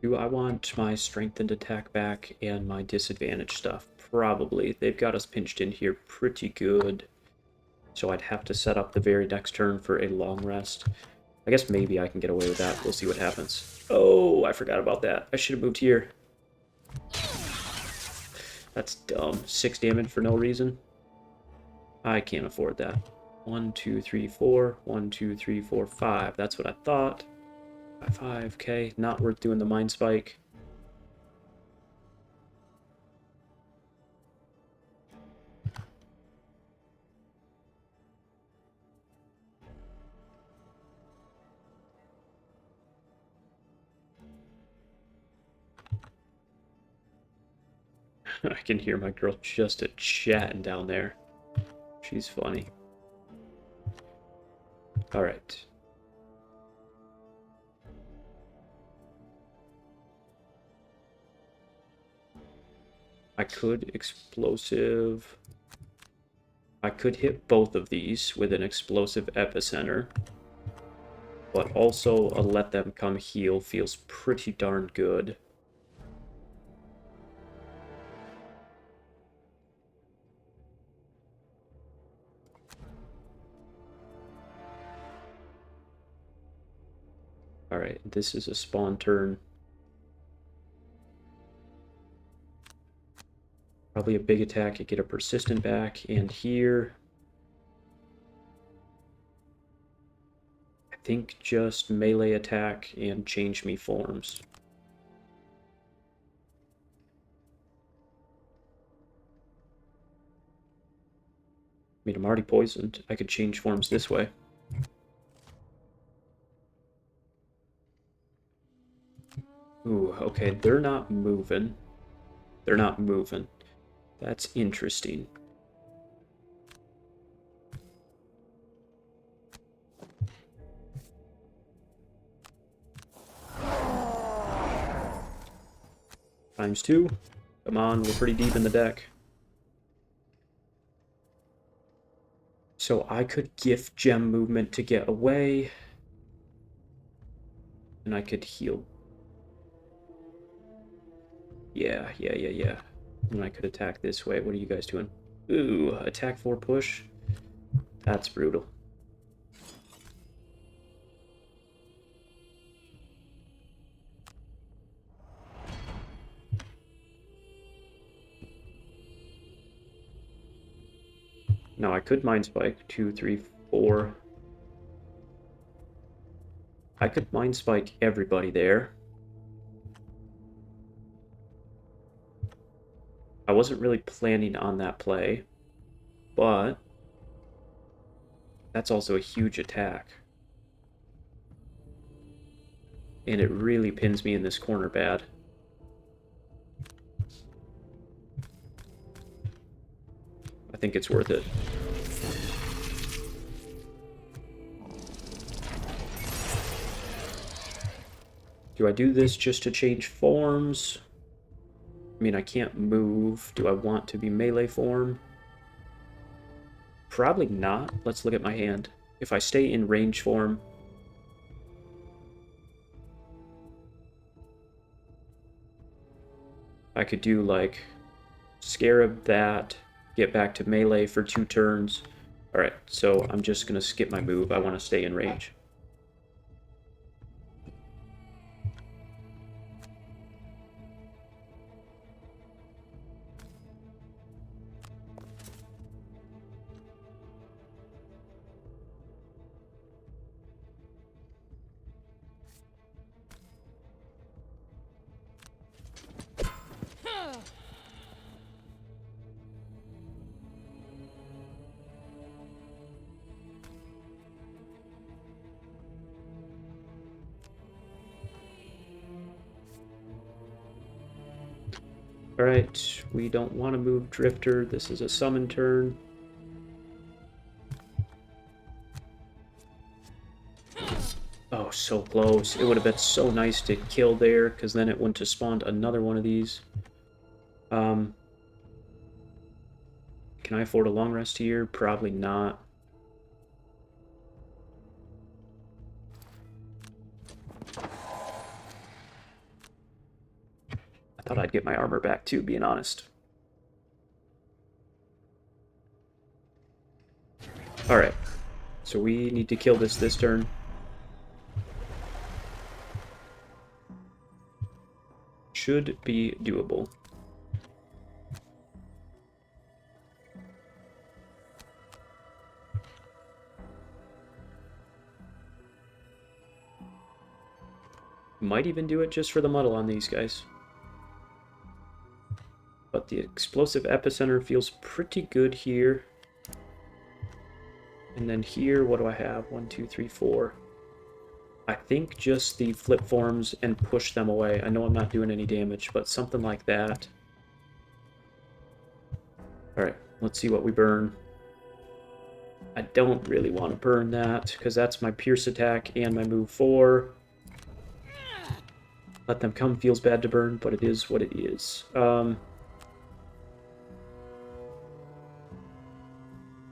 Do I want my strengthened attack back and my disadvantage stuff? Probably. They've got us pinched in here pretty good. So I'd have to set up the very next turn for a long rest. I guess maybe I can get away with that. We'll see what happens. Oh, I forgot about that. I should have moved here. That's dumb. 6 damage for no reason. I can't afford that. 1, 2, 3, 4. 1, 2, 3, 4, 5. That's what I thought. 5k. Not worth doing the Mind Spike. I can hear my girl just a chatting down there. She's funny. Alright. I could explosive... I could hit both of these with an explosive epicenter. But also a let them come heal feels pretty darn good. Alright, this is a spawn turn. Probably a big attack to get a persistent back, and here... I think just melee attack and change me forms. I mean, I'm already poisoned. I could change forms this way. Ooh, okay, they're not moving. They're not moving. That's interesting. ×2. Come on, we're pretty deep in the deck. So I could gift gem movement to get away. And I could heal. Yeah. And I could attack this way. What are you guys doing? Ooh, attack 4 push. That's brutal. No, I could Mind Spike 2, 3, 4. I could Mind Spike everybody there. I wasn't really planning on that play, but that's also a huge attack. And it really pins me in this corner bad. I think it's worth it. Do I do this just to change forms? I mean, I can't move. Do I want to be melee form? Probably not. Let's look at my hand. If I stay in range form... I could do, like, Scarab that, get back to melee for 2 turns. Alright, so I'm just going to skip my move. I want to stay in range. Alright, we don't want to move Drifter. This is a summon turn. Oh, so close. It would have been so nice to kill there, because then it wouldn't have spawned another one of these. Can I afford a long rest here? Probably not. I thought I'd get my armor back too, being honest. Alright, so we need to kill this turn. Should be doable. Might even do it just for the muddle on these guys. But the explosive epicenter feels pretty good here. And then here, what do I have? 1, 2, 3, 4. I think just the flip forms and push them away. I know I'm not doing any damage, but something like that. Alright, let's see what we burn. I don't really want to burn that, because that's my Pierce attack and my move 4. Let them come feels bad to burn, but it is what it is.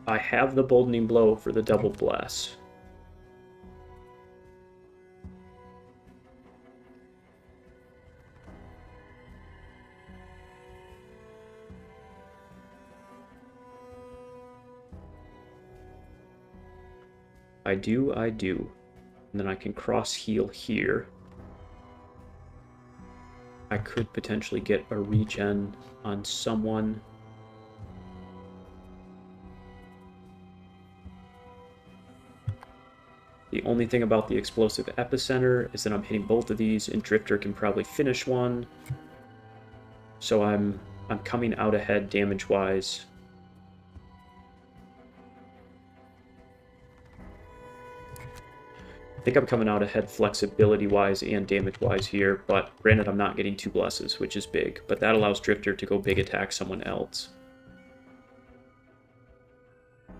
I have the Boldening Blow for the double bless. I do. And then I can cross heal here. I could potentially get a regen on someone. The only thing about the explosive epicenter is that I'm hitting both of these, and Drifter can probably finish one. So I'm coming out ahead damage-wise. I think I'm coming out ahead flexibility-wise and damage-wise here, but granted I'm not getting 2 blesses, which is big, but that allows Drifter to go big attack someone else.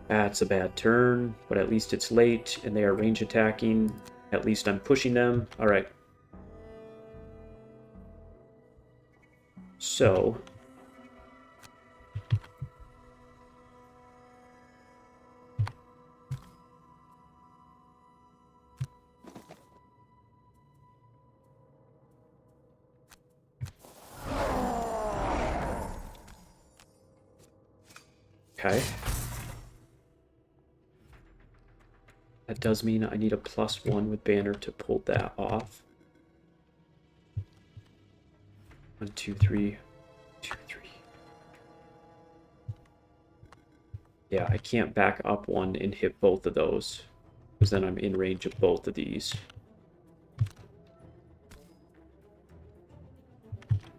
That's a bad turn, but at least it's late, and they are range attacking. At least I'm pushing them. Alright. So... okay. That does mean I need a +1 with Banner to pull that off. 1, 2, 3. 2, 3. Yeah, I can't back up one and hit both of those, because then I'm in range of both of these.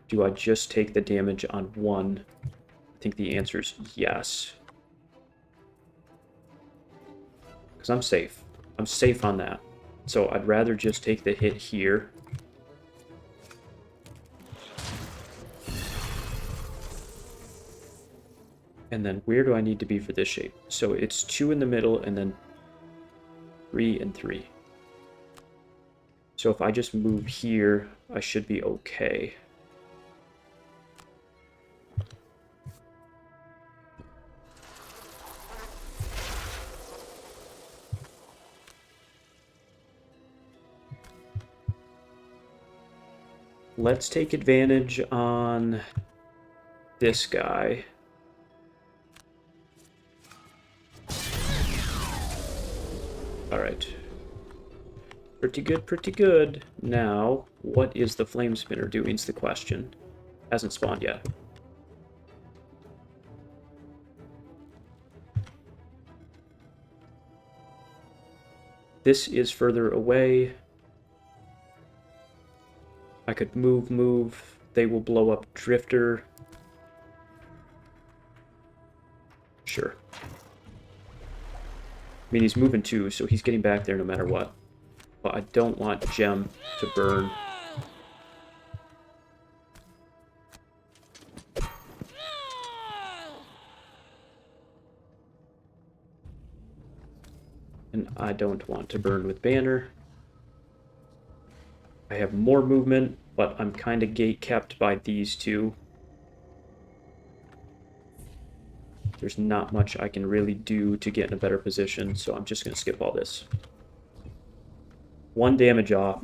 Do I just take the damage on one? I think the answer is yes. Because I'm safe. I'm safe on that. So I'd rather just take the hit here. And then where do I need to be for this shape? So it's 2 in the middle and then 3 and 3. So if I just move here, I should be okay. Let's take advantage on this guy. Alright. Pretty good, pretty good. Now, what is the Flame Spinner doing is the question. Hasn't spawned yet. This is further away. I could move. They will blow up Drifter. Sure. I mean, he's moving too, so he's getting back there no matter what. But I don't want Gem to burn. And I don't want to burn with Banner. I have more movement, but I'm kind of gate-kept by these two. There's not much I can really do to get in a better position, so I'm just going to skip all this. 1 damage off.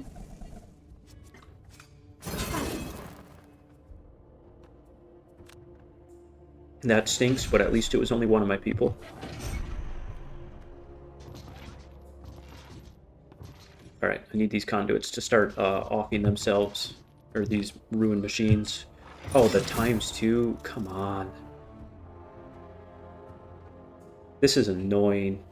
That stinks, but at least it was only one of my people. Alright, I need these conduits to start offing themselves, or these ruined machines. Oh, the ×2, come on. This is annoying.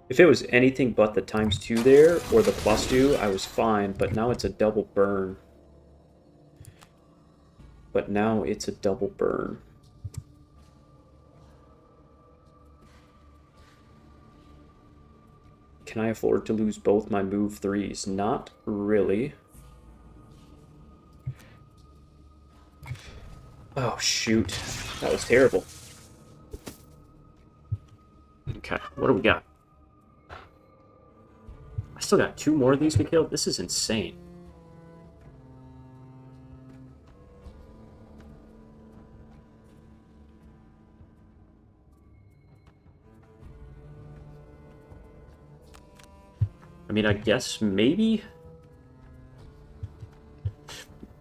If it was anything but the ×2 there, or the +2, I was fine, but now it's a double burn. Can I afford to lose both my move 3s? Not really. Oh, shoot. That was terrible. Okay, what do we got? I still got 2 more of these to kill? This is insane. I mean, I guess maybe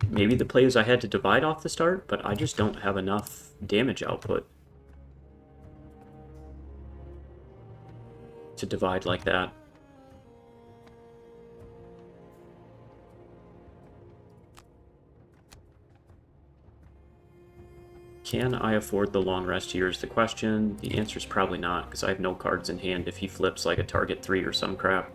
the plays I had to divide off the start, but I just don't have enough damage output to divide like that. Can I afford the long rest here is the question. The answer is probably not, because I have no cards in hand if he flips like a target 3 or some crap.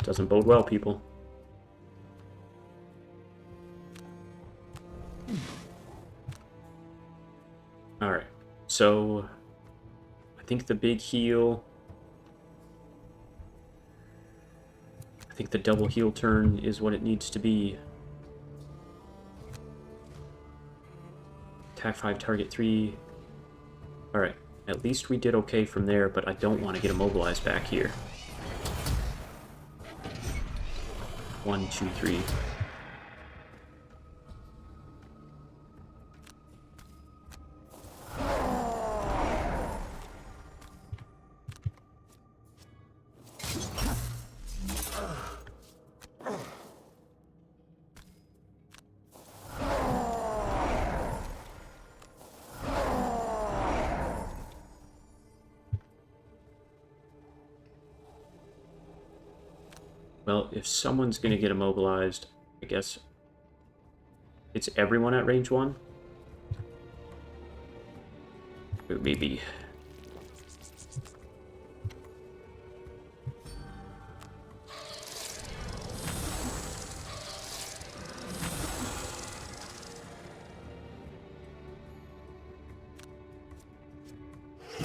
Doesn't bode well, people. Alright, so I think the big heal... I think the double heal turn is what it needs to be. Attack 5, target 3. Alright, at least we did okay from there, but I don't want to get immobilized back here. 1, 2, 3. Well, if someone's going to get immobilized, I guess it's everyone at range 1? Maybe. I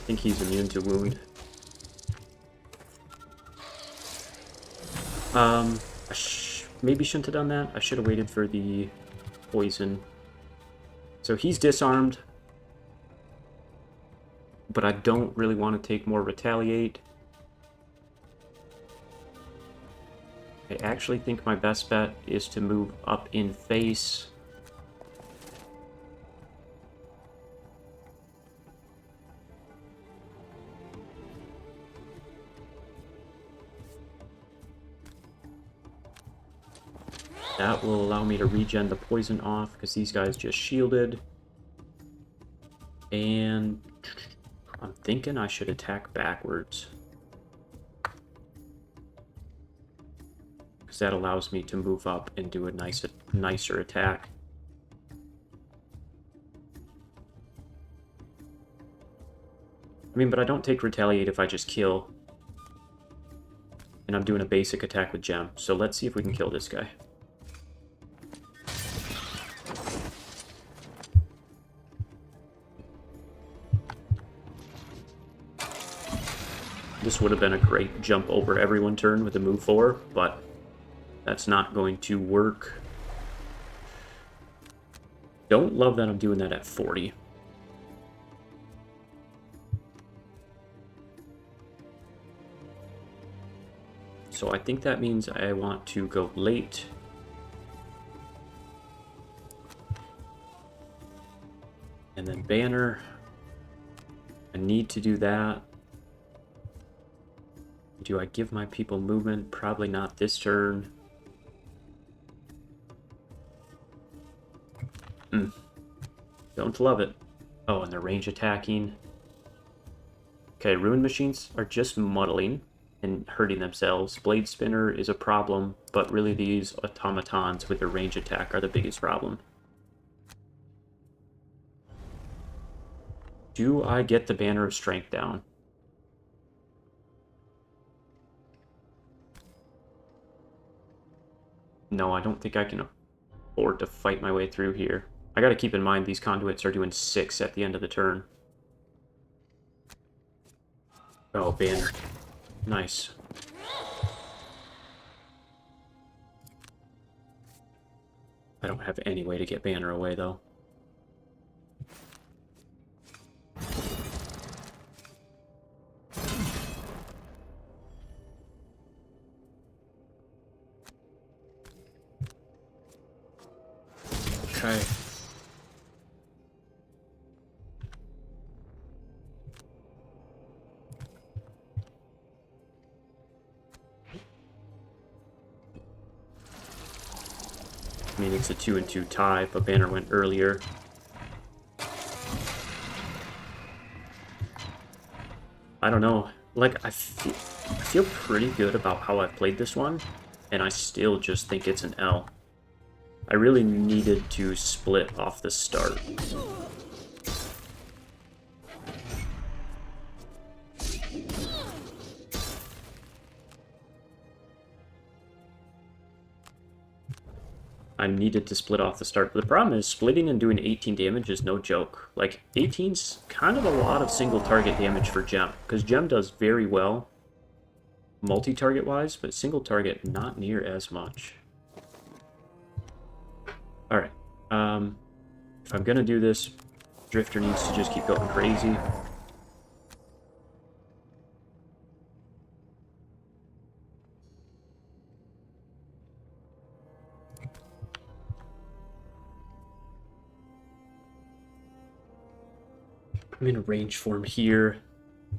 think he's immune to wound. I maybe shouldn't have done that. I should have waited for the poison. So he's disarmed. But I don't really want to take more retaliate. I actually think my best bet is to move up in face. That will allow me to regen the poison off, because these guys just shielded. And I'm thinking I should attack backwards, because that allows me to move up and do a nicer attack. I mean, but I don't take retaliate if I just kill. And I'm doing a basic attack with gem, so let's see if we can kill this guy. This would have been a great jump over everyone turn with a move 4, but that's not going to work. Don't love that I'm doing that at 40. So I think that means I want to go late. And then banner. I need to do that. Do I give my people movement? Probably not this turn. Don't love it. Oh, and they're range attacking. Okay, Ruin Machines are just muddling and hurting themselves. Blade Spinner is a problem, but really these automatons with their range attack are the biggest problem. Do I get the Banner of Strength down? No, I don't think I can afford to fight my way through here. I gotta keep in mind these conduits are doing 6 at the end of the turn. Oh, banner. Nice. I don't have any way to get banner away, though. Okay. I mean, it's a 2-2 tie, but banner went earlier. I don't know. Like, I feel pretty good about how I've played this one, and I still just think it's an L. I really needed to split off the start. I needed to split off the start. But the problem is splitting and doing 18 damage is no joke. Like, 18's kind of a lot of single target damage for Gem, because Gem does very well multi-target wise, but single target not near as much. Alright. If I'm gonna do this, Drifter needs to just keep going crazy. I'm in range form here. I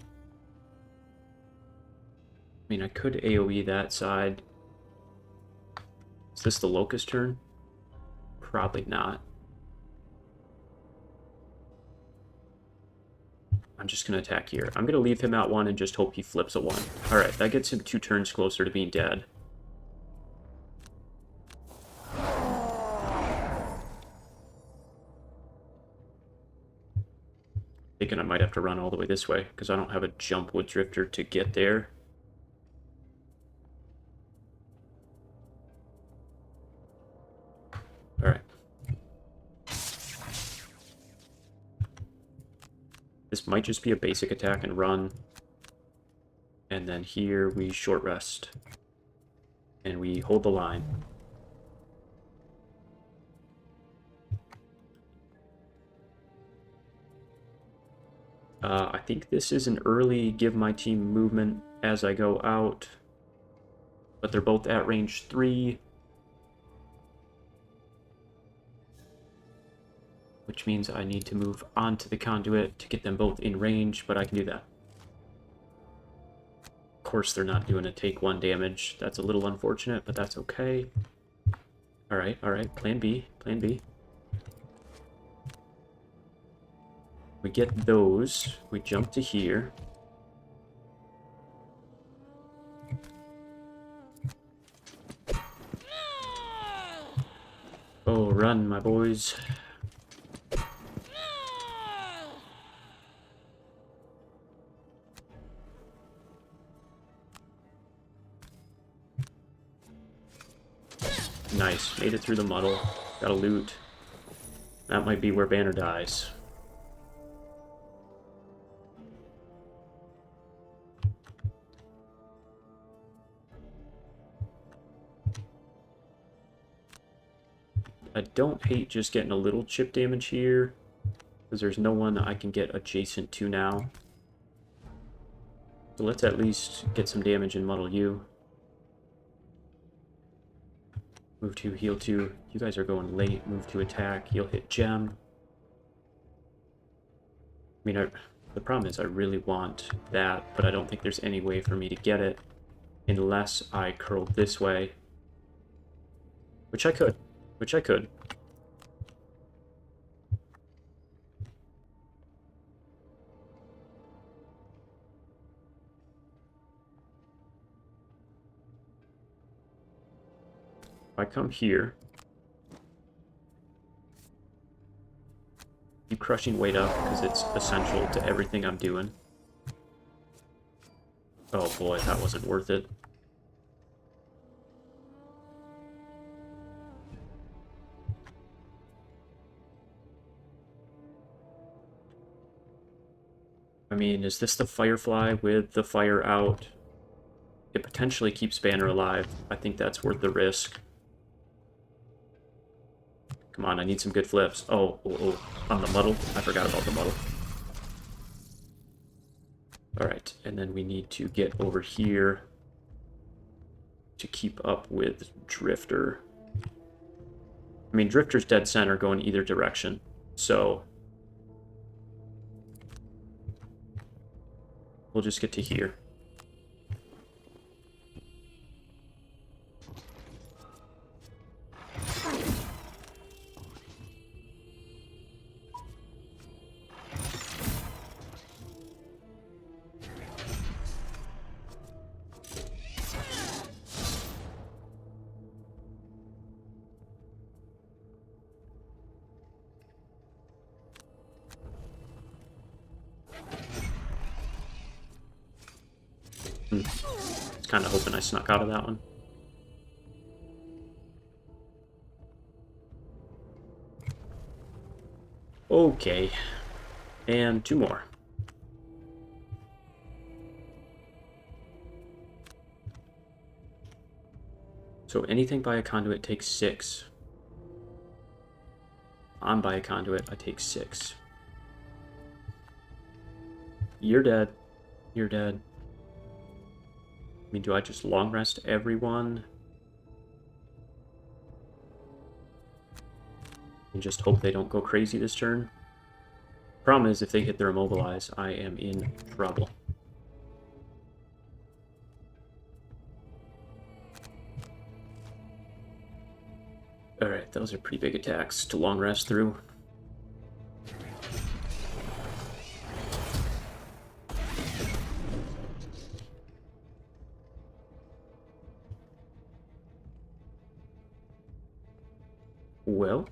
mean, I could AoE that side. Is this the Locust turn? Probably not. I'm just going to attack here. I'm going to leave him at 1 and just hope he flips a 1. Alright, that gets him 2 turns closer to being dead. Thinking I might have to run all the way this way, because I don't have a jump with Drifter to get there. Alright. This might just be a basic attack and run. And then here we short rest. And we hold the line. I think this is an early give my team movement as I go out. But they're both at range 3. Which means I need to move onto the conduit to get them both in range, but I can do that. Of course they're not doing a take 1 damage. That's a little unfortunate, but that's okay. Alright, plan B, plan B. We get those, we jump to here. Oh, run, my boys. Nice, made it through the muddle. Got a loot. That might be where Banner dies. I don't hate just getting a little chip damage here, because there's no one I can get adjacent to now. So let's at least get some damage in Muddle U. Move to, heal 2. You guys are going late. Move to attack. You'll hit Gem. I mean, the problem is I really want that, but I don't think there's any way for me to get it unless I curl this way. Which I could. Which I could. If I come here, keep crushing weight up because it's essential to everything I'm doing. Oh boy, that wasn't worth it. I mean, is this the Firefly with the fire out? It potentially keeps Banner alive. I think that's worth the risk. Come on, I need some good flips. Oh, on the muddle. I forgot about the muddle. Alright, and then we need to get over here to keep up with Drifter. I mean, Drifter's dead center going either direction, so we'll just get to here. Just kind of hoping I snuck out of that one. Okay. And 2 more. So anything by a conduit takes 6. I'm by a conduit, I take 6. You're dead. You're dead. I mean, do I just long rest everyone? And just hope they don't go crazy this turn? Problem is, if they hit their immobilize, I am in trouble. Alright, those are pretty big attacks to long rest through. Well,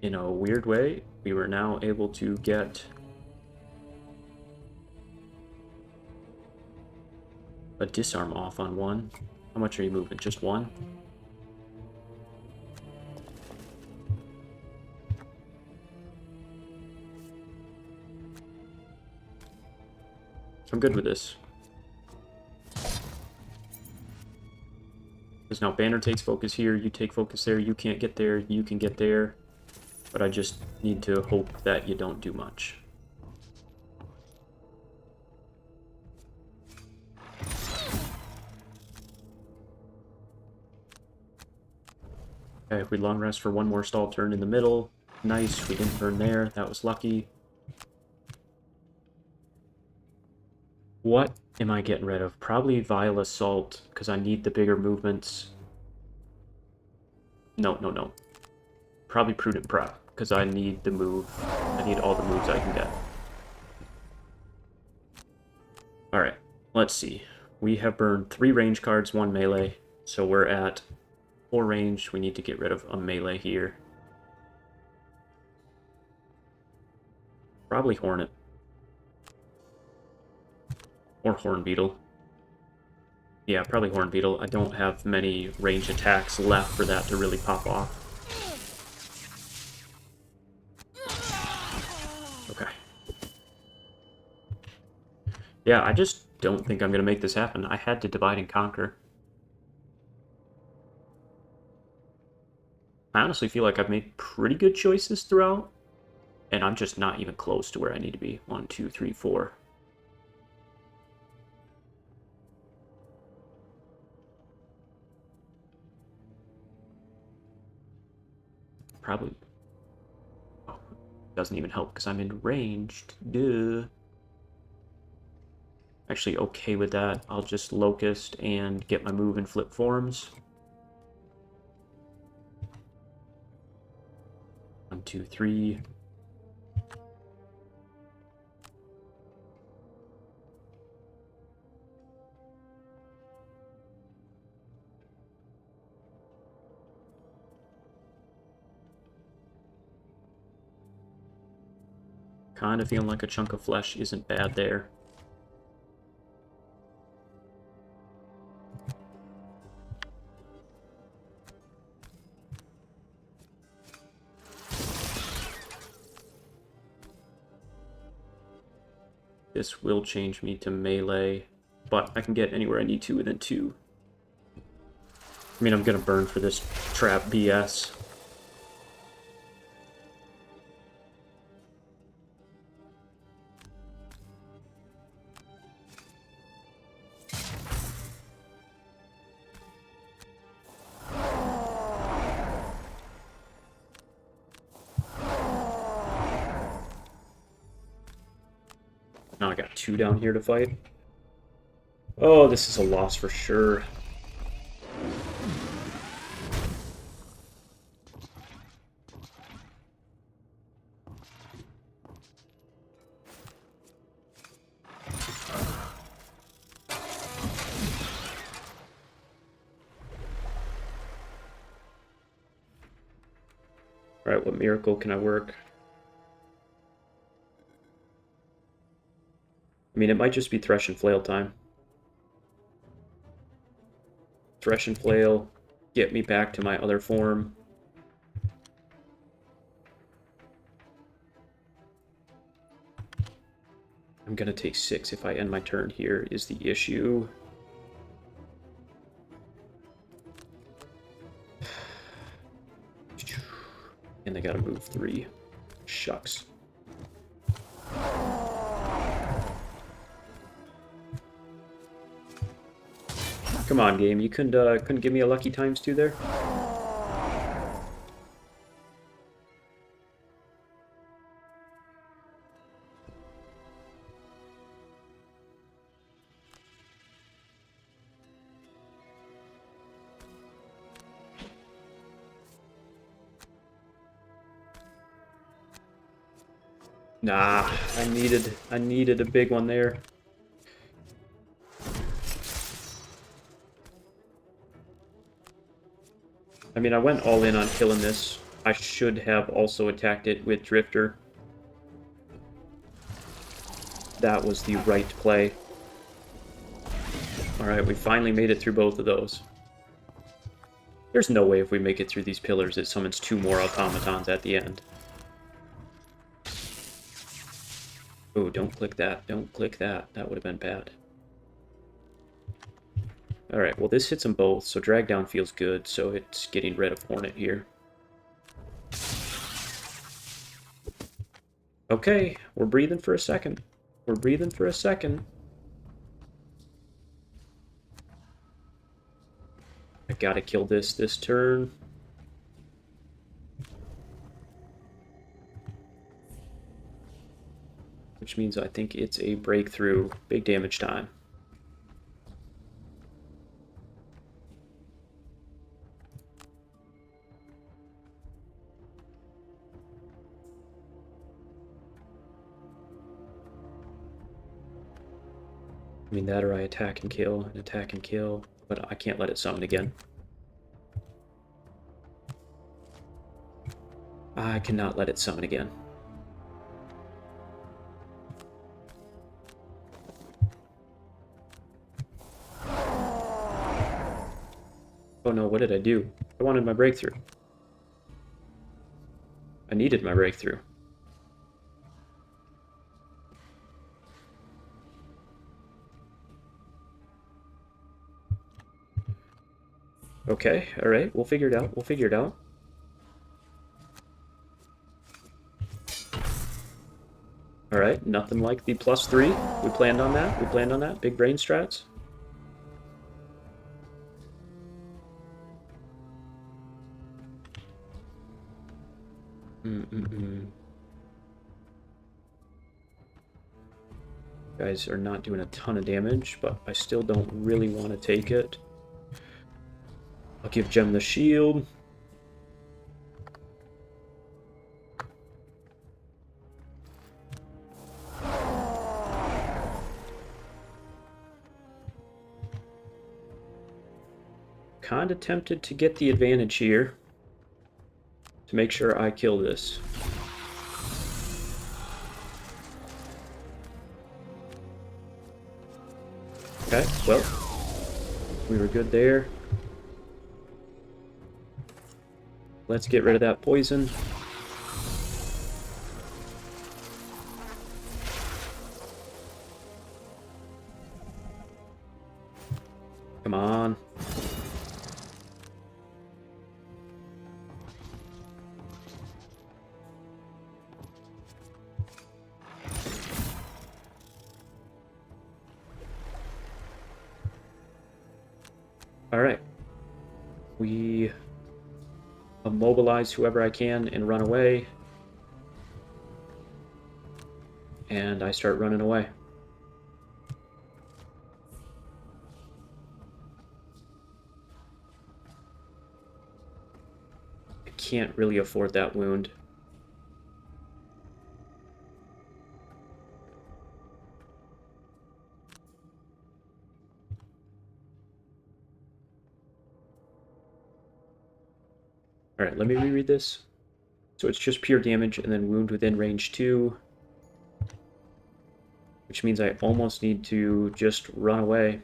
in a weird way, we were now able to get a disarm off on one. How much are you moving? Just 1? I'm good with this. Because now Banner takes focus here, you take focus there, you can't get there, you can get there. But I just need to hope that you don't do much. Okay, we long rest for 1 more stall turn in the middle. Nice, we didn't burn there, that was lucky. What am I getting rid of? Probably Vile Assault, because I need the bigger movements. No. Probably Prudent Prep, because I need the move. I need all the moves I can get. Alright, let's see. We have burned 3 range cards, 1 melee, so we're at 4 range. We need to get rid of a melee here. Probably Hornet. Or Horn Beetle. Yeah, probably Horn Beetle. I don't have many range attacks left for that to really pop off. Okay. Yeah, I just don't think I'm going to make this happen. I had to divide and conquer. I honestly feel like I've made pretty good choices throughout, and I'm just not even close to where I need to be. 1, 2, 3, 4. Probably. Oh, doesn't even help because I'm in ranged. Duh. Actually, okay with that. I'll just Locust and get my move and flip forms. 1, 2, 3. Kind of feeling like a chunk of flesh isn't bad there. This will change me to melee, but I can get anywhere I need to within 2. I mean, I'm gonna burn for this trap BS. Now I got 2 down here to fight. Oh, this is a loss for sure. Alright, what miracle can I work? I mean, it might just be Thresh and Flail time. Thresh and Flail, get me back to my other form. I'm gonna take 6 if I end my turn here, is the issue. And they gotta move 3. Shucks. Come on, game. You couldn't give me a lucky ×2 there? Nah, I needed a big one there. I mean, I went all in on killing this. I should have also attacked it with Drifter. That was the right play. Alright, we finally made it through both of those. There's no way if we make it through these pillars it summons 2 more automatons at the end. Oh, don't click that. Don't click that. That would have been bad. Alright, well this hits them both, so drag down feels good, so it's getting rid of Hornet here. Okay, we're breathing for a second. We're breathing for a second. I gotta kill this turn. Which means I think it's a breakthrough. Big damage time. I mean, that or I attack and kill, but I can't let it summon again. I cannot let it summon again. Oh no, what did I do? I wanted my breakthrough. I needed my breakthrough. Okay, alright, we'll figure it out, we'll figure it out. Alright, nothing like the +3. We planned on that, we planned on that. Big brain strats. Guys are not doing a ton of damage, but I still don't really want to take it. I'll give Gem the shield. Kinda tempted to get the advantage here to make sure I kill this. Okay, well, we were good there. Let's get rid of that poison. Come on. Alright. We immobilize whoever I can and run away. And I start running away. I can't really afford that wound. Alright, let me reread this. So it's just pure damage and then wound within range 2. Which means I almost need to just run away.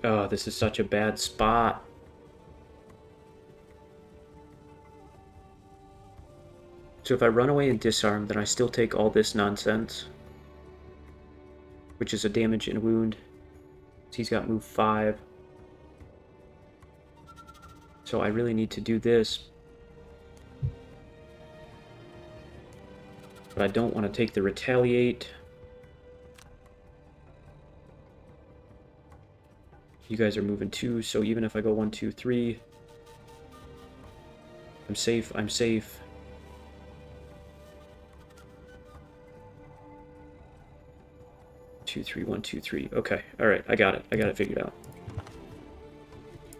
Oh, this is such a bad spot. So if I run away and disarm, then I still take all this nonsense. Which is a damage and wound. So he's got move 5. So I really need to do this. But I don't want to take the retaliate. You guys are moving 2, so even if I go 1, 2, 3, I'm safe, I'm safe. Two, 3, 1, 2, 3. Okay, alright, I got it figured out.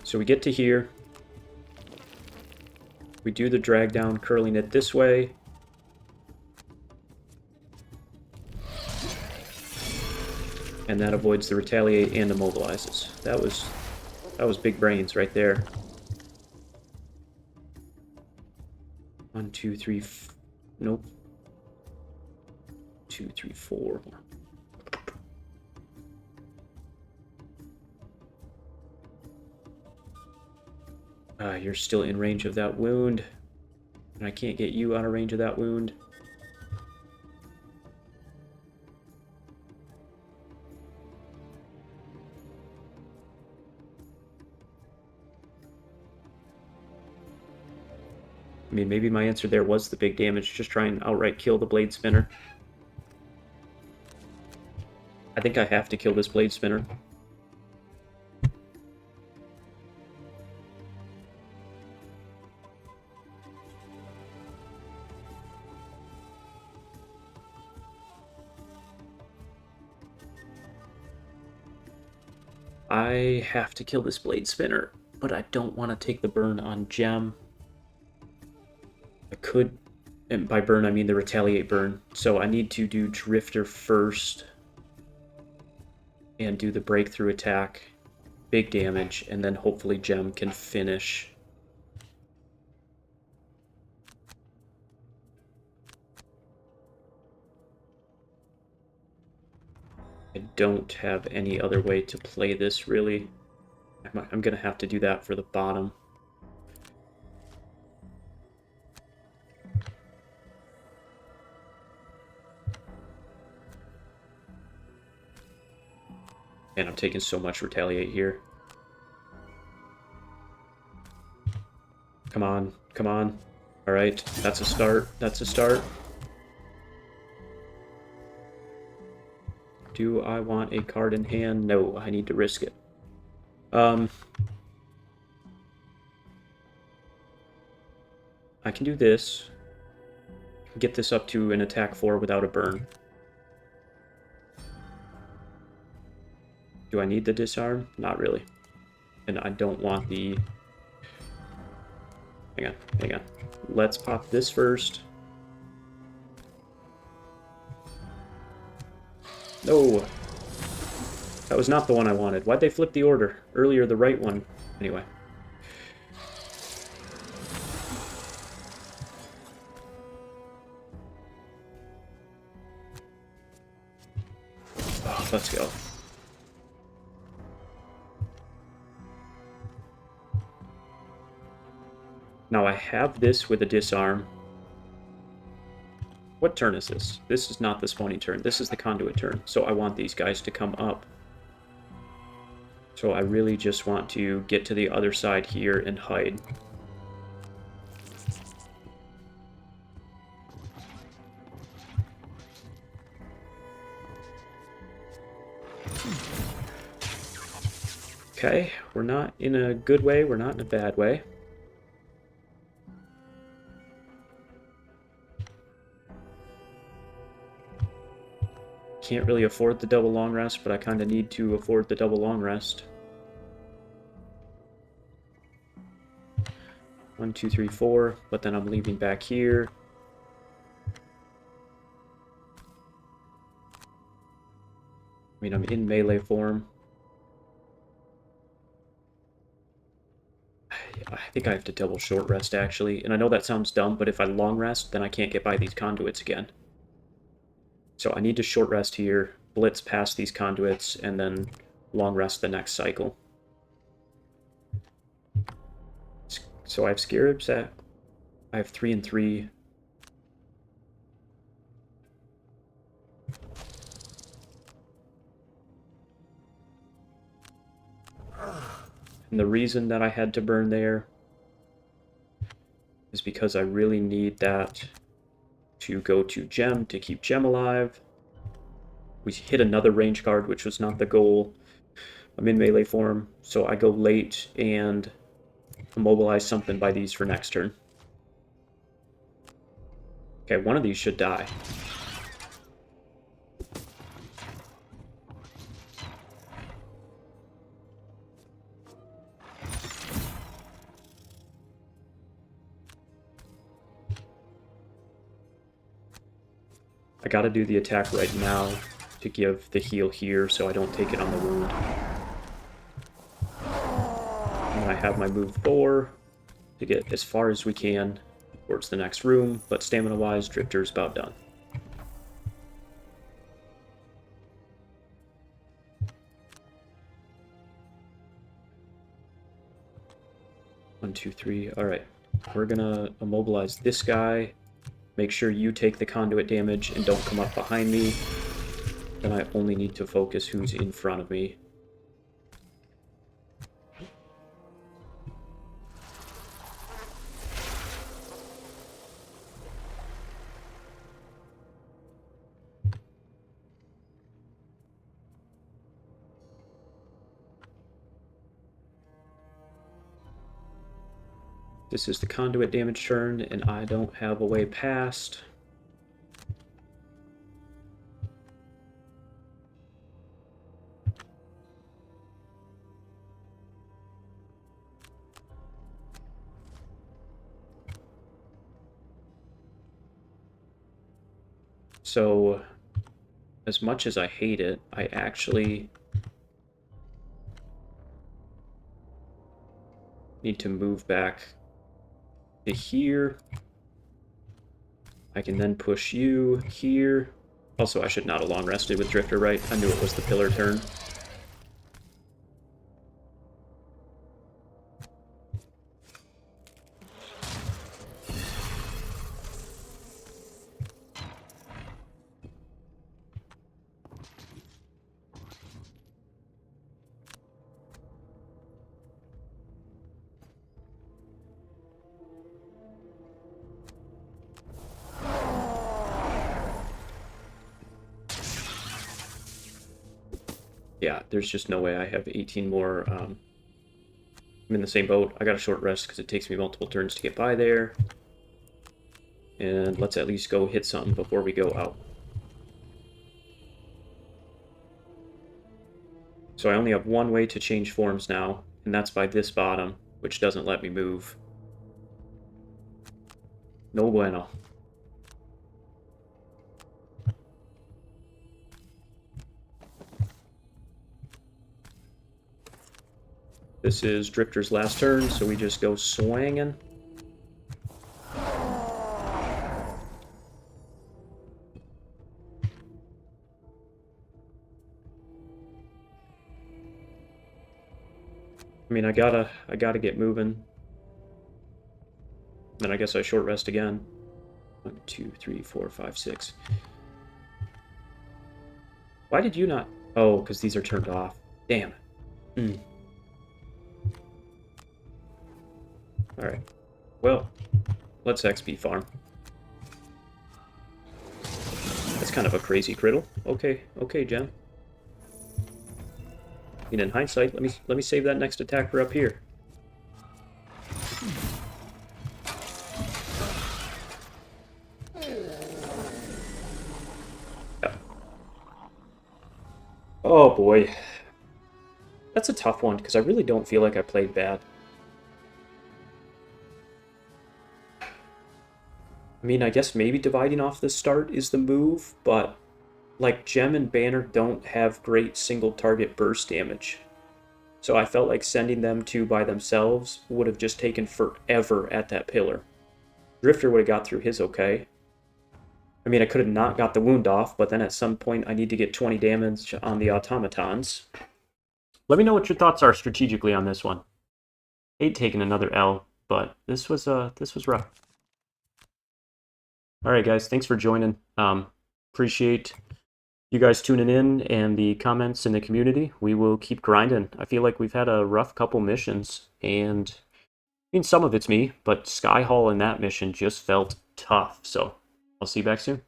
So we get to here. We do the drag down, curling it this way. And that avoids the retaliate and immobilizes. That was big brains right there. 1, 2, 3, nope. 2, 3, 4. You're still in range of that wound. And I can't get you out of range of that wound. I mean, maybe my answer there was the big damage. Just try and outright kill the blade spinner. I think I have to kill this blade spinner. I have to kill this blade spinner, but I don't want to take the burn on Gem. I could, and by burn I mean the retaliate burn, so I need to do Drifter first and do the breakthrough attack, big damage, and then hopefully Gem can finish. I don't have any other way to play this, really. I'm going to have to do that for the bottom. And I'm taking so much retaliate here. Come on, come on. Alright, that's a start, that's a start. Do I want a card in hand? No, I need to risk it. I can do this. Get this up to an attack 4 without a burn. Do I need the disarm? Not really. And I don't want the... Hang on, hang on. Let's pop this first. No! That was not the one I wanted. Why'd they flip the order? Earlier, the right one. Anyway. Oh, let's go. Now I have this with a disarm. What turn is this? This is not the spawning turn. This is the conduit turn. So I want these guys to come up. So I really just want to get to the other side here and hide. Okay, we're not in a good way, we're not in a bad way. Can't really afford the double long rest, but I kind of need to afford the double long rest. 1, 2, 3, 4, but then I'm leaving back here. I mean, I'm in melee form. I think I have to double short rest, actually. And I know that sounds dumb, but if I long rest, then I can't get by these conduits again. So I need to short rest here, blitz past these conduits, and then long rest the next cycle. So I have Scarabs at... I have 3 and 3. And the reason that I had to burn there is because I really need that to go to Gem to keep Gem alive. We hit another range card, which was not the goal. I'm in melee form, so I go late and immobilize something by these for next turn. Okay, one of these should die. I gotta do the attack right now to give the heal here so I don't take it on the wound. And I have my move 4 to get as far as we can towards the next room, but stamina-wise, Drifter's about done. One, two, three. Alright. We're gonna immobilize this guy. Make sure you take the conduit damage and don't come up behind me. Then I only need to focus who's in front of me. This is the conduit damage turn, and I don't have a way past. So, as much as I hate it, I actually need to move back to here. I can then push you here. Also, I should not have long rested with Drifter, right? I knew it was the pillar turn. Yeah, there's just no way I have 18 more. I'm in the same boat. I got a short rest because it takes me multiple turns to get by there. And let's at least go hit something before we go out. So I only have one way to change forms now, and that's by this bottom, which doesn't let me move. No bueno. This is Drifter's last turn, so we just go swanging. I mean, I gotta get moving. Then I guess I short rest again. 1, 2, 3, 4, 5, 6. Why did you not? Oh, because these are turned off. Damn it. Alright. Well, let's XP farm. That's kind of a crazy criddle. Okay, okay, Gem. And in hindsight, let me save that next attack for up here. Yeah. Oh boy. That's a tough one, because I really don't feel like I played bad. I mean, I guess maybe dividing off the start is the move, but like Gem and Banner don't have great single target burst damage. So I felt like sending them two by themselves would have just taken forever at that pillar. Drifter would have got through his okay. I mean, I could have not got the wound off, but then at some point I need to get 20 damage on the automatons. Let me know what your thoughts are strategically on this one. Hate taking another L, but this was rough. All right, guys, thanks for joining. Appreciate you guys tuning in and the comments in the community. We will keep grinding. I feel like we've had a rough couple missions, and I mean, some of it's me, but Sky Hall in that mission just felt tough. So I'll see you back soon.